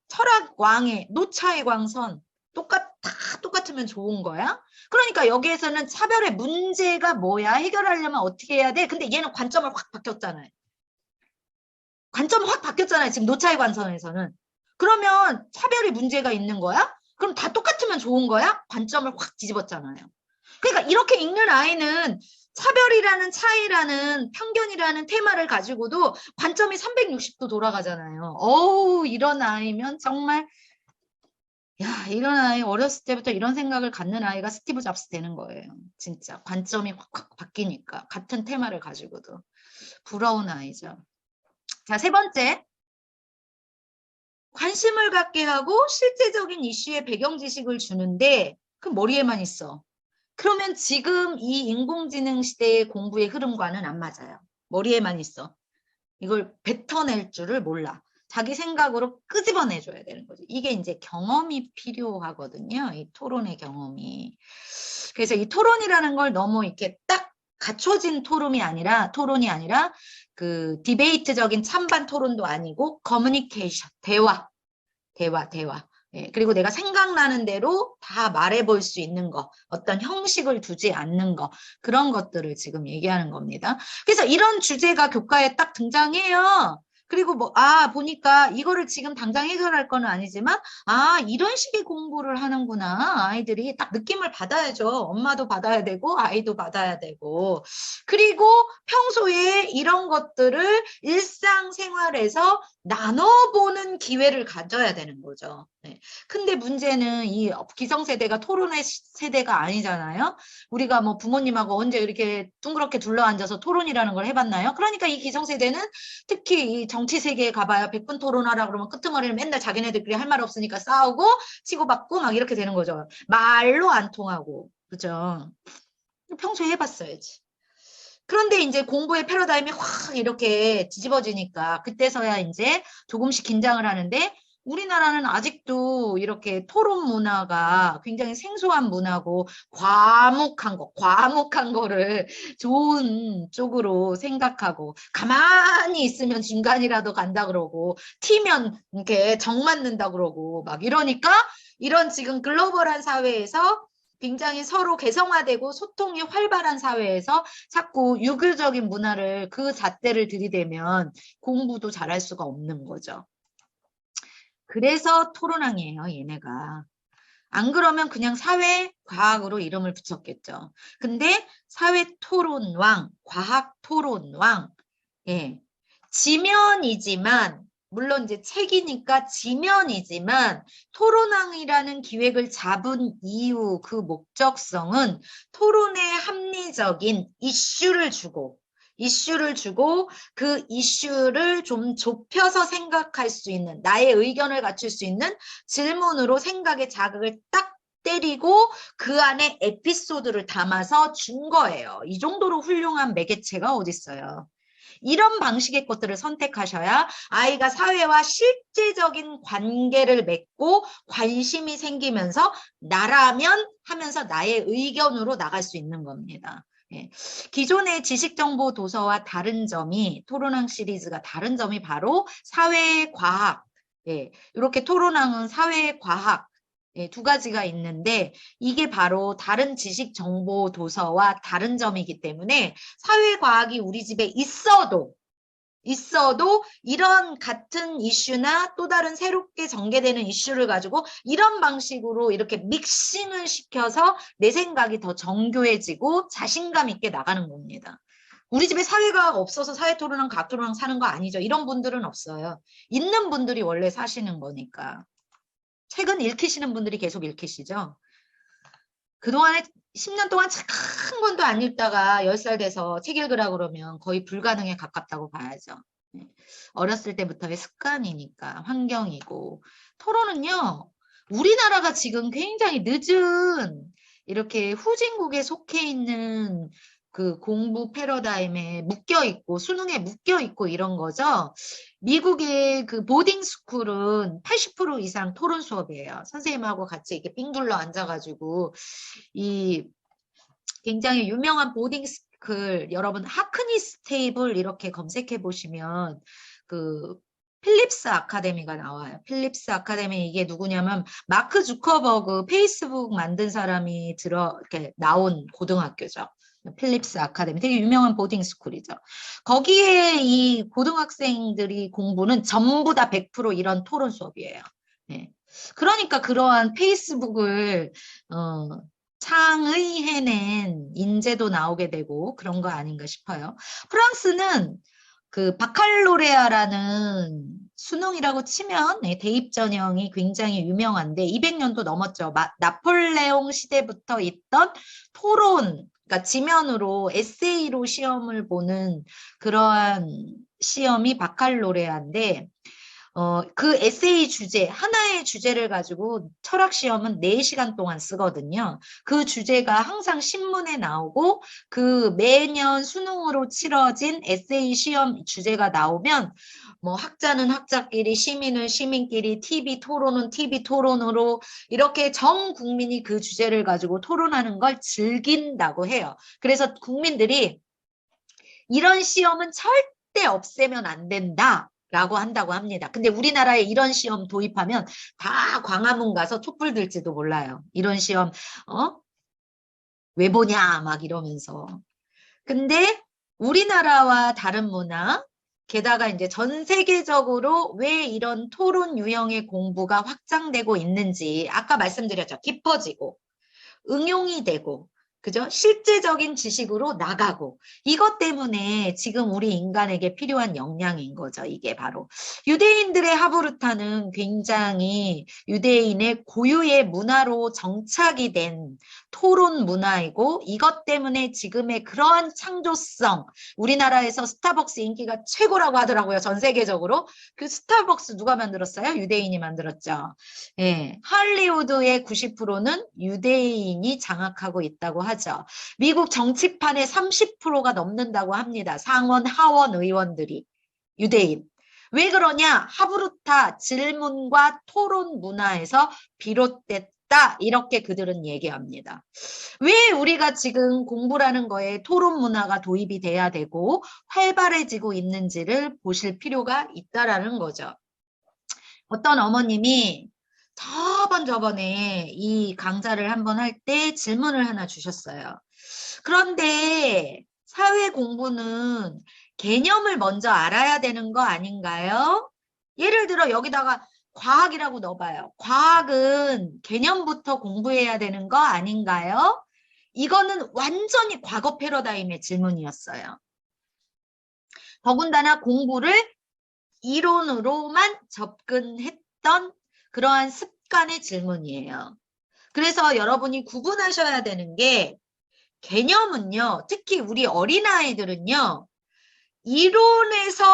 철학 왕의 노차의 광선. 다 똑같으면 좋은 거야? 그러니까 여기에서는 차별의 문제가 뭐야? 해결하려면 어떻게 해야 돼? 근데 얘는 관점을 확 바뀌었잖아요. 관점이 확 바뀌었잖아요. 지금 노차의 관선에서는. 그러면 차별이 문제가 있는 거야? 그럼 다 똑같으면 좋은 거야? 관점을 확 뒤집었잖아요. 그러니까 이렇게 읽는 아이는 차별이라는 차이라는 편견이라는 테마를 가지고도 관점이 360도 돌아가잖아요. 어우, 이런 아이면 정말, 야, 이런 아이 어렸을 때부터 이런 생각을 갖는 아이가 스티브 잡스 되는 거예요. 진짜 관점이 확 바뀌니까 같은 테마를 가지고도 부러운 아이죠. 자, 세 번째. 관심을 갖게 하고 실제적인 이슈의 배경 지식을 주는데 그 머리에만 있어. 그러면 지금 이 인공지능 시대의 공부의 흐름과는 안 맞아요. 머리에만 있어. 이걸 뱉어낼 줄을 몰라. 자기 생각으로 끄집어내줘야 되는 거죠. 이게 이제 경험이 필요하거든요. 이 토론의 경험이. 그래서 이 토론이라는 걸 너무 이렇게 딱 갖춰진 토론이 아니라 그 디베이트적인 찬반 토론도 아니고 커뮤니케이션, 대화. 예, 그리고 내가 생각나는 대로 다 말해볼 수 있는 거, 어떤 형식을 두지 않는 거, 그런 것들을 지금 얘기하는 겁니다. 그래서 이런 주제가 교과에 딱 등장해요. 그리고 보니까 이거를 지금 당장 해결할 거는 아니지만, 이런 식의 공부를 하는구나. 아이들이 딱 느낌을 받아야죠. 엄마도 받아야 되고, 아이도 받아야 되고. 그리고 평소에 이런 것들을 일상생활에서 나눠보는 기회를 가져야 되는 거죠. 네. 근데 문제는 이 기성세대가 토론의 세대가 아니잖아요. 우리가 뭐 부모님하고 언제 이렇게 둥그렇게 둘러앉아서 토론이라는 걸 해봤나요? 그러니까 이 기성세대는 특히 이 정치 세계에 가봐야 100분 토론하라 그러면 끄트머리를 맨날 자기네들끼리 할 말 없으니까 싸우고 치고받고 막 이렇게 되는 거죠. 말로 안 통하고. 그죠? 평소에 해봤어야지. 그런데 이제 공부의 패러다임이 확 이렇게 뒤집어지니까 그때서야 이제 조금씩 긴장을 하는데 우리나라는 아직도 이렇게 토론 문화가 굉장히 생소한 문화고 과묵한 거를 좋은 쪽으로 생각하고 가만히 있으면 중간이라도 간다 그러고 튀면 이렇게 정 맞는다 그러고 막 이러니까 이런 지금 글로벌한 사회에서 굉장히 서로 개성화되고 소통이 활발한 사회에서 자꾸 유교적인 문화를 그 잣대를 들이대면 공부도 잘할 수가 없는 거죠. 그래서 토론왕이에요, 얘네가. 안 그러면 그냥 사회과학으로 이름을 붙였겠죠. 근데 사회토론왕, 과학토론왕, 예. 지면이지만 물론 이제 책이니까 지면이지만 토론왕이라는 기획을 잡은 이유 그 목적성은 토론의 합리적인 이슈를 주고 그 이슈를 좀 좁혀서 생각할 수 있는 나의 의견을 갖출 수 있는 질문으로 생각의 자극을 딱 때리고 그 안에 에피소드를 담아서 준 거예요. 이 정도로 훌륭한 매개체가 어디 있어요. 이런 방식의 것들을 선택하셔야 아이가 사회와 실제적인 관계를 맺고 관심이 생기면서 나라면 하면서 나의 의견으로 나갈 수 있는 겁니다. 예. 기존의 지식정보 도서와 다른 점이 토론왕 시리즈가 다른 점이 바로 사회과학, 예. 이렇게 토론왕은 사회과학 예, 두 가지가 있는데 이게 바로 다른 지식 정보 도서와 다른 점이기 때문에 사회과학이 우리 집에 있어도 이런 같은 이슈나 또 다른 새롭게 전개되는 이슈를 가지고 이런 방식으로 이렇게 믹싱을 시켜서 내 생각이 더 정교해지고 자신감 있게 나가는 겁니다. 우리 집에 사회과학 없어서 사회토론랑 과학토론랑 사는 거 아니죠. 이런 분들은 없어요. 있는 분들이 원래 사시는 거니까. 책은 읽히시는 분들이 계속 읽히시죠. 그동안에 10년 동안 책 한 권도 안 읽다가 10살 돼서 책 읽으라 그러면 거의 불가능에 가깝다고 봐야죠. 어렸을 때부터의 습관이니까 환경이고 토론은요. 우리나라가 지금 굉장히 늦은 이렇게 후진국에 속해 있는 그 공부 패러다임에 묶여 있고 수능에 묶여 있고 이런 거죠. 미국의 그 보딩 스쿨은 80% 이상 토론 수업이에요. 선생님하고 같이 이렇게 빙 둘러 앉아가지고 이 굉장히 유명한 보딩 스쿨 여러분 하크니스 테이블 이렇게 검색해 보시면 그 필립스 아카데미가 나와요. 필립스 아카데미 이게 누구냐면 마크 주커버그 페이스북 만든 사람이 이렇게 나온 고등학교죠. 필립스 아카데미 되게 유명한 보딩 스쿨이죠. 거기에 이 고등학생들이 공부는 전부 다 100% 이런 토론 수업이에요. 네. 그러니까 그러한 페이스북을 창의해낸 인재도 나오게 되고 그런 거 아닌가 싶어요. 프랑스는 그 바칼로레아라는 수능이라고 치면 네, 대입 전형이 굉장히 유명한데 200년도 넘었죠. 나폴레옹 시대부터 있던 토론, 그러니까 지면으로 에세이로 시험을 보는 그러한 시험이 바칼로레아인데 그 에세이 주제, 하나의 주제를 가지고 철학 시험은 4시간 동안 쓰거든요. 그 주제가 항상 신문에 나오고 그 매년 수능으로 치러진 에세이 시험 주제가 나오면 뭐 학자는 학자끼리, 시민은 시민끼리, TV 토론은 TV 토론으로 이렇게 전 국민이 그 주제를 가지고 토론하는 걸 즐긴다고 해요. 그래서 국민들이 이런 시험은 절대 없애면 안 된다. 라고 한다고 합니다. 근데 우리나라에 이런 시험 도입하면 다 광화문 가서 촛불 들지도 몰라요. 이런 시험 왜 보냐 막 이러면서. 근데 우리나라와 다른 문화 게다가 이제 전 세계적으로 왜 이런 토론 유형의 공부가 확장되고 있는지 아까 말씀드렸죠. 깊어지고 응용이 되고 그죠? 실제적인 지식으로 나가고 이것 때문에 지금 우리 인간에게 필요한 역량인 거죠. 이게 바로 유대인들의 하브루타는 굉장히 유대인의 고유의 문화로 정착이 된 토론 문화이고 이것 때문에 지금의 그러한 창조성 우리나라에서 스타벅스 인기가 최고라고 하더라고요. 전 세계적으로. 그 스타벅스 누가 만들었어요? 유대인이 만들었죠. 예, 할리우드의 90%는 유대인이 장악하고 있다고 하죠. 미국 정치판의 30%가 넘는다고 합니다. 상원, 하원 의원들이 유대인. 왜 그러냐? 하브루타 질문과 토론 문화에서 비롯됐다. 이렇게 그들은 얘기합니다. 왜 우리가 지금 공부라는 거에 토론 문화가 도입이 돼야 되고 활발해지고 있는지를 보실 필요가 있다라는 거죠. 어떤 어머님이 저번에 이 강좌를 한번 할 때 질문을 하나 주셨어요. 그런데 사회 공부는 개념을 먼저 알아야 되는 거 아닌가요? 예를 들어 여기다가 과학이라고 넣어봐요. 과학은 개념부터 공부해야 되는 거 아닌가요? 이거는 완전히 과거 패러다임의 질문이었어요. 더군다나 공부를 이론으로만 접근했던 그러한 습관의 질문이에요. 그래서 여러분이 구분하셔야 되는 게 개념은요, 특히 우리 어린아이들은요, 이론에서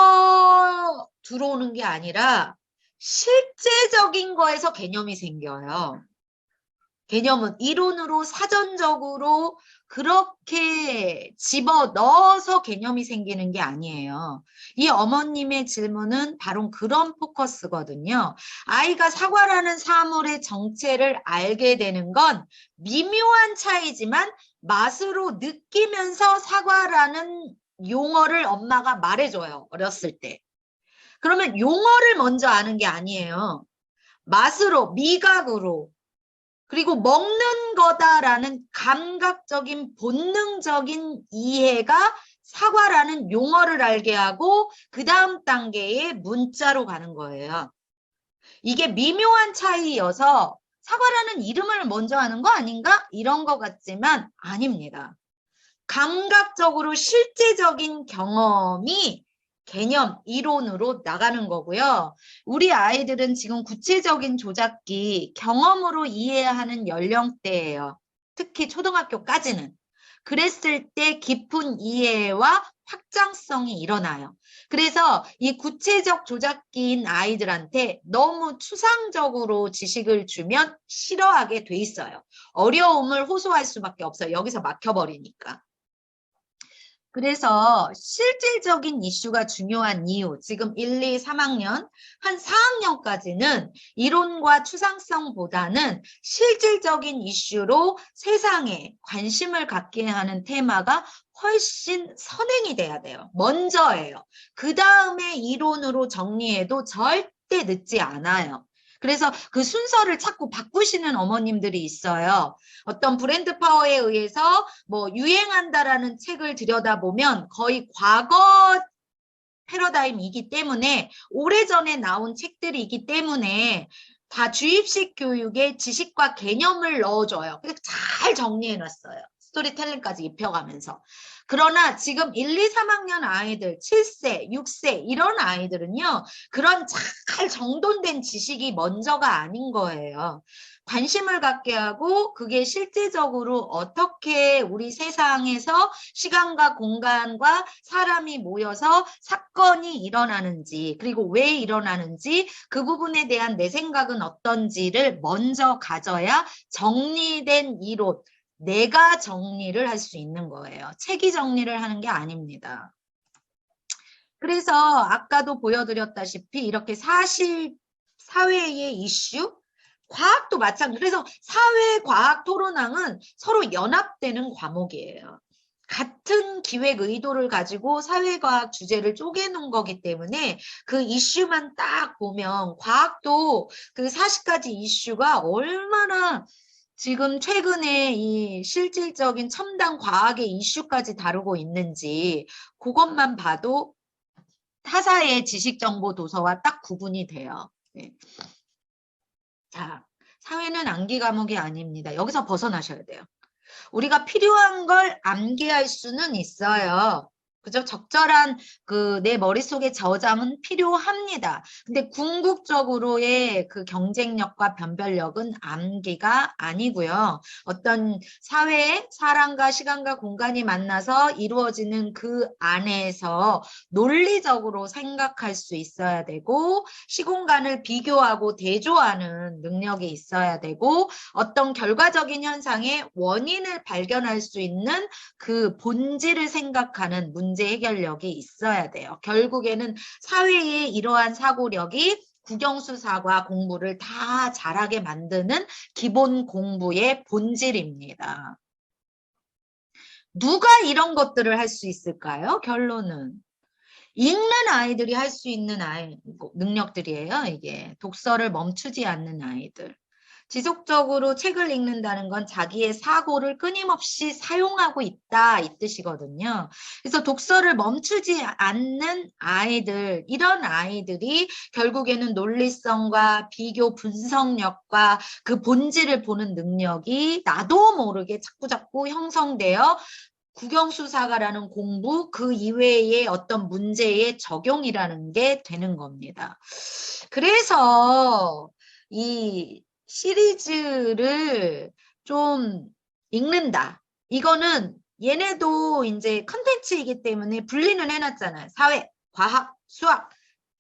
들어오는 게 아니라 실제적인 거에서 개념이 생겨요. 개념은 이론으로 사전적으로 그렇게 집어 넣어서 개념이 생기는 게 아니에요. 이 어머님의 질문은 바로 그런 포커스거든요. 아이가 사과라는 사물의 정체를 알게 되는 건 미묘한 차이지만 맛으로 느끼면서 사과라는 용어를 엄마가 말해줘요. 어렸을 때. 그러면 용어를 먼저 아는 게 아니에요. 맛으로, 미각으로. 그리고 먹는 거다라는 감각적인 본능적인 이해가 사과라는 용어를 알게 하고 그 다음 단계에 문자로 가는 거예요. 이게 미묘한 차이여서 사과라는 이름을 먼저 하는 거 아닌가? 이런 것 같지만 아닙니다. 감각적으로 실제적인 경험이 개념, 이론으로 나가는 거고요. 우리 아이들은 지금 구체적인 조작기, 경험으로 이해하는 연령대예요. 특히 초등학교까지는. 그랬을 때 깊은 이해와 확장성이 일어나요. 그래서 이 구체적 조작기인 아이들한테 너무 추상적으로 지식을 주면 싫어하게 돼 있어요. 어려움을 호소할 수밖에 없어요. 여기서 막혀버리니까. 그래서 실질적인 이슈가 중요한 이유, 지금 1, 2, 3학년, 한 4학년까지는 이론과 추상성보다는 실질적인 이슈로 세상에 관심을 갖게 하는 테마가 훨씬 선행이 돼야 돼요. 먼저예요. 그 다음에 이론으로 정리해도 절대 늦지 않아요. 그래서 그 순서를 자꾸 바꾸시는 어머님들이 있어요. 어떤 브랜드 파워에 의해서 뭐 유행한다라는 책을 들여다보면 거의 과거 패러다임이기 때문에 오래전에 나온 책들이기 때문에 다 주입식 교육에 지식과 개념을 넣어줘요. 그래서 잘 정리해놨어요. 스토리텔링까지 입혀가면서. 그러나 지금 1, 2, 3학년 아이들, 7세, 6세 이런 아이들은요. 그런 잘 정돈된 지식이 먼저가 아닌 거예요. 관심을 갖게 하고 그게 실제적으로 어떻게 우리 세상에서 시간과 공간과 사람이 모여서 사건이 일어나는지 그리고 왜 일어나는지 그 부분에 대한 내 생각은 어떤지를 먼저 가져야 정리된 이론, 내가 정리를 할 수 있는 거예요. 책이 정리를 하는 게 아닙니다. 그래서 아까도 보여드렸다시피 이렇게 사회의 이슈, 과학도 마찬가지. 그래서 사회과학 토론왕은 서로 연합되는 과목이에요. 같은 기획 의도를 가지고 사회과학 주제를 쪼개놓은 거기 때문에 그 이슈만 딱 보면 과학도 그 40가지 이슈가 얼마나 지금 최근에 이 실질적인 첨단 과학의 이슈까지 다루고 있는지 그것만 봐도 타사의 지식정보 도서와 딱 구분이 돼요. 네. 자, 사회는 암기 과목이 아닙니다. 여기서 벗어나셔야 돼요. 우리가 필요한 걸 암기할 수는 있어요. 그죠? 적절한 내 머릿속에 저장은 필요합니다. 근데 궁극적으로의 그 경쟁력과 변별력은 암기가 아니고요. 어떤 사회의 사람과 시간과 공간이 만나서 이루어지는 그 안에서 논리적으로 생각할 수 있어야 되고 시공간을 비교하고 대조하는 능력이 있어야 되고 어떤 결과적인 현상의 원인을 발견할 수 있는 그 본질을 생각하는 문제 해결력이 있어야 돼요. 결국에는 사회의 이러한 사고력이 국영수사과 공부를 다 잘하게 만드는 기본 공부의 본질입니다. 누가 이런 것들을 할 수 있을까요? 결론은 읽는 아이들이 할 수 있는 능력들이에요. 이게 독서를 멈추지 않는 아이들. 지속적으로 책을 읽는다는 건 자기의 사고를 끊임없이 사용하고 있다 이 뜻이거든요. 그래서 독서를 멈추지 않는 아이들, 이런 아이들이 결국에는 논리성과 비교 분석력과 그 본질을 보는 능력이 나도 모르게 자꾸자꾸 형성되어 국영수사가라는 공부 그 이외의 어떤 문제의 적용이라는 게 되는 겁니다. 그래서 이 시리즈를 좀 읽는다. 이거는 얘네도 이제 컨텐츠이기 때문에 분리는 해놨잖아요. 사회, 과학, 수학,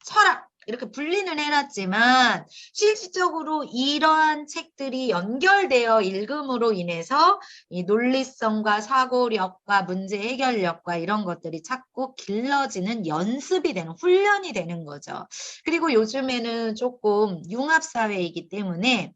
철학 이렇게 분리는 해놨지만 실질적으로 이러한 책들이 연결되어 읽음으로 인해서 이 논리성과 사고력과 문제 해결력과 이런 것들이 자꾸 길러지는 연습이 되는 훈련이 되는 거죠. 그리고 요즘에는 조금 융합사회이기 때문에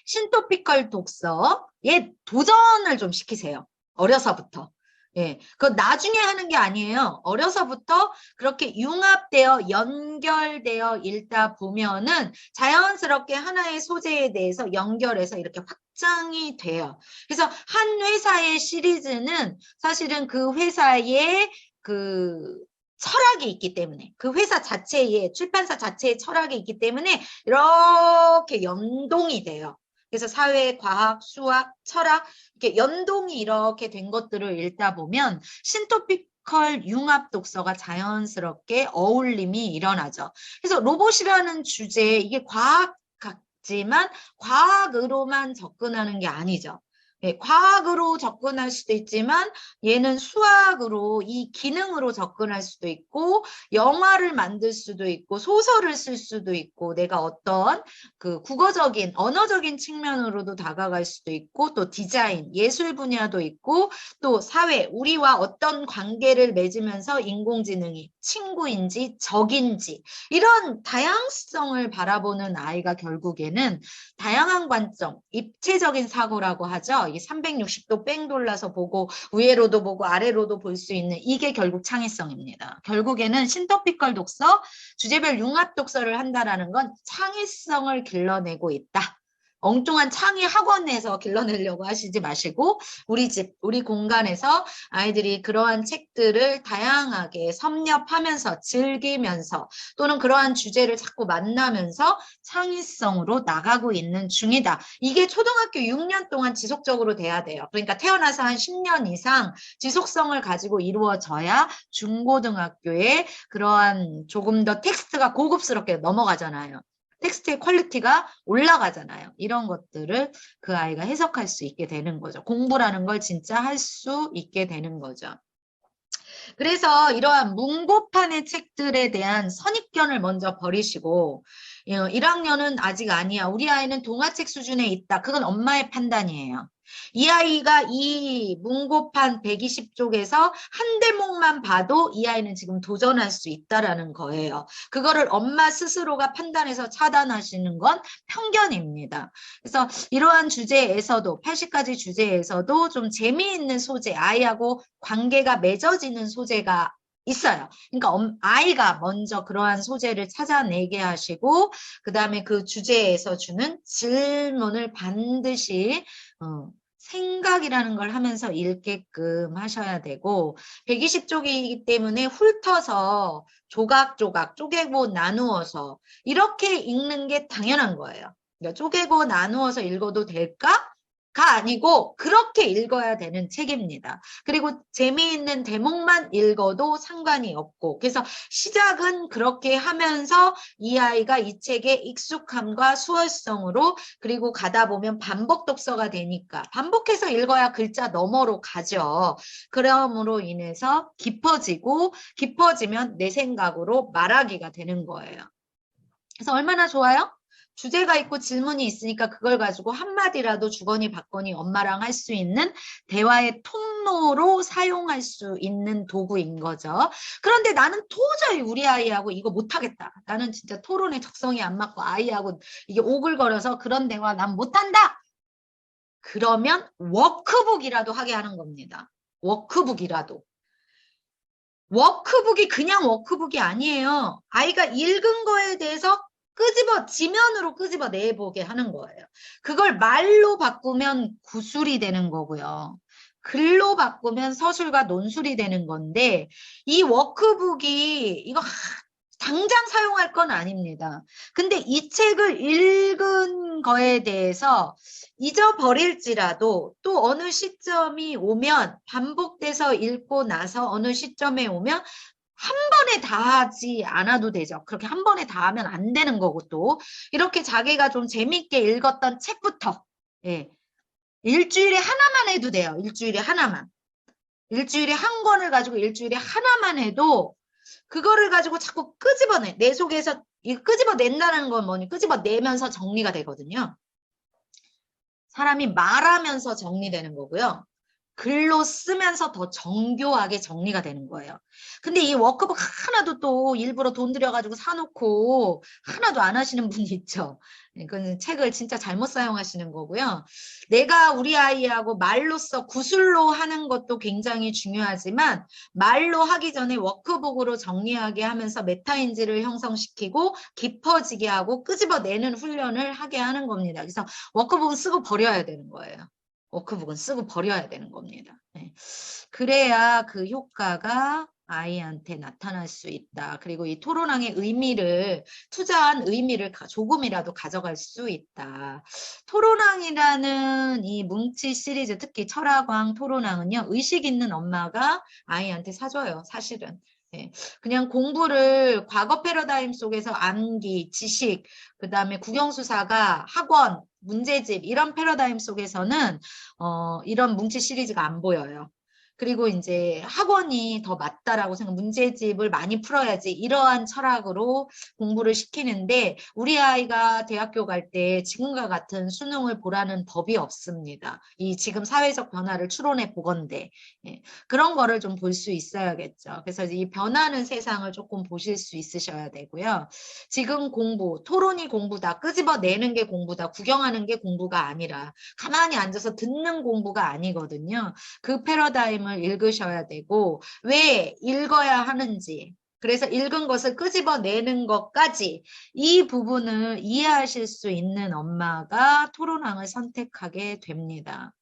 신토피컬 독서에 도전을 좀 시키세요. 어려서부터. 예, 그거 나중에 하는 게 아니에요. 어려서부터 그렇게 융합되어 연결되어 읽다 보면은 자연스럽게 하나의 소재에 대해서 연결해서 이렇게 확장이 돼요. 그래서 한 회사의 시리즈는 사실은 그 회사의 그 철학이 있기 때문에 그 회사 자체에 출판사 자체의 철학이 있기 때문에 이렇게 연동이 돼요. 그래서 사회, 과학, 수학, 철학 이렇게 연동이 이렇게 된 것들을 읽다 보면 신토피컬 융합 독서가 자연스럽게 어울림이 일어나죠. 그래서 로봇이라는 주제 이게 과학 같지만 과학으로만 접근하는 게 아니죠. 예, 과학으로 접근할 수도 있지만 얘는 수학으로 이 기능으로 접근할 수도 있고 영화를 만들 수도 있고 소설을 쓸 수도 있고 내가 어떤 그 국어적인 언어적인 측면으로도 다가갈 수도 있고 또 디자인 예술 분야도 있고 또 사회 우리와 어떤 관계를 맺으면서 인공지능이 친구인지 적인지 이런 다양성을 바라보는 아이가 결국에는 다양한 관점 입체적인 사고라고 하죠. 360도 뺑 돌려서 보고 위로도 보고 아래로도 볼 수 있는 이게 결국 창의성입니다. 결국에는 신토피컬 독서, 주제별 융합 독서를 한다라는 건 창의성을 길러내고 있다. 엉뚱한 창의 학원에서 길러내려고 하시지 마시고 우리 집, 우리 공간에서 아이들이 그러한 책들을 다양하게 섭렵하면서 즐기면서 또는 그러한 주제를 자꾸 만나면서 창의성으로 나가고 있는 중이다. 이게 초등학교 6년 동안 지속적으로 돼야 돼요. 그러니까 태어나서 한 10년 이상 지속성을 가지고 이루어져야 중고등학교에 그러한 조금 더 텍스트가 고급스럽게 넘어가잖아요. 텍스트의 퀄리티가 올라가잖아요. 이런 것들을 그 아이가 해석할 수 있게 되는 거죠. 공부라는 걸 진짜 할 수 있게 되는 거죠. 그래서 이러한 문고판의 책들에 대한 선입견을 먼저 버리시고 1학년은 아직 아니야. 우리 아이는 동화책 수준에 있다. 그건 엄마의 판단이에요. 이 아이가 이 문고판 120쪽에서 한 대목만 봐도 이 아이는 지금 도전할 수 있다라는 거예요. 그거를 엄마 스스로가 판단해서 차단하시는 건 편견입니다. 그래서 이러한 주제에서도 80가지 주제에서도 좀 재미있는 소재, 아이하고 관계가 맺어지는 소재가 있어요. 그러니까 아이가 먼저 그러한 소재를 찾아내게 하시고 그 다음에 그 주제에서 주는 질문을 반드시 생각이라는 걸 하면서 읽게끔 하셔야 되고 120쪽이기 때문에 훑어서 조각조각 쪼개고 나누어서 이렇게 읽는 게 당연한 거예요. 그러니까 쪼개고 나누어서 읽어도 될까? 가 아니고 그렇게 읽어야 되는 책입니다. 그리고 재미있는 대목만 읽어도 상관이 없고 그래서 시작은 그렇게 하면서 이 아이가 이 책의 익숙함과 수월성으로 그리고 가다 보면 반복 독서가 되니까 반복해서 읽어야 글자 너머로 가죠. 그러므로 인해서 깊어지고 깊어지면 내 생각으로 말하기가 되는 거예요. 그래서 얼마나 좋아요? 주제가 있고 질문이 있으니까 그걸 가지고 한마디라도 주거니 받거니 엄마랑 할 수 있는 대화의 통로로 사용할 수 있는 도구인 거죠. 그런데 나는 도저히 우리 아이하고 이거 못하겠다. 나는 진짜 토론의 적성이 안 맞고 아이하고 이게 오글거려서 그런 대화 난 못한다. 그러면 워크북이라도 하게 하는 겁니다. 워크북이라도. 워크북이 그냥 워크북이 아니에요. 아이가 읽은 거에 대해서 지면으로 끄집어 내보게 하는 거예요. 그걸 말로 바꾸면 구술이 되는 거고요. 글로 바꾸면 서술과 논술이 되는 건데 이 워크북이 이거 당장 사용할 건 아닙니다. 근데 이 책을 읽은 거에 대해서 잊어버릴지라도 또 어느 시점이 오면 반복돼서 읽고 나서 어느 시점에 오면 한 번에 다 하지 않아도 되죠. 그렇게 한 번에 다 하면 안 되는 거고 또 이렇게 자기가 좀 재밌게 읽었던 책부터 일주일에 하나만 해도 돼요. 일주일에 하나만. 일주일에 한 권을 가지고 일주일에 하나만 해도 그거를 가지고 자꾸 끄집어내. 내 속에서 끄집어낸다는 건 뭐니? 끄집어내면서 정리가 되거든요. 사람이 말하면서 정리되는 거고요. 글로 쓰면서 더 정교하게 정리가 되는 거예요. 근데 이 워크북 하나도 또 일부러 돈 들여가지고 사놓고 하나도 안 하시는 분이 있죠. 그건 책을 진짜 잘못 사용하시는 거고요. 내가 우리 아이하고 말로써 구술로 하는 것도 굉장히 중요하지만 말로 하기 전에 워크북으로 정리하게 하면서 메타인지를 형성시키고 깊어지게 하고 끄집어내는 훈련을 하게 하는 겁니다. 그래서 워크북은 쓰고 버려야 되는 거예요. 워크북은 쓰고 버려야 되는 겁니다. 그래야 그 효과가 아이한테 나타날 수 있다. 그리고 이 토론왕의 의미를 투자한 의미를 조금이라도 가져갈 수 있다. 토론왕이라는 이 뭉치 시리즈 특히 철학왕 토론왕은요. 의식 있는 엄마가 아이한테 사줘요. 사실은. 예, 그냥 공부를 과거 패러다임 속에서 암기, 지식, 그 다음에 국영수사가 학원, 문제집 이런 패러다임 속에서는 이런 뭉치 시리즈가 안 보여요. 그리고 이제 학원이 더 맞다라고 생각, 문제집을 많이 풀어야지 이러한 철학으로 공부를 시키는데 우리 아이가 대학교 갈 때 지금과 같은 수능을 보라는 법이 없습니다. 이 지금 사회적 변화를 추론해 보건대. 예. 그런 거를 좀 볼 수 있어야겠죠. 그래서 이 변하는 세상을 조금 보실 수 있으셔야 되고요. 지금 공부, 토론이 공부다, 끄집어내는 게 공부다, 구경하는 게 공부가 아니라 가만히 앉아서 듣는 공부가 아니거든요. 그 패러다임을 읽으셔야 되고 왜 읽어야 하는지, 그래서 읽은 것을 끄집어내는 것까지 이 부분을 이해하실 수 있는 엄마가 토론왕을 선택하게 됩니다.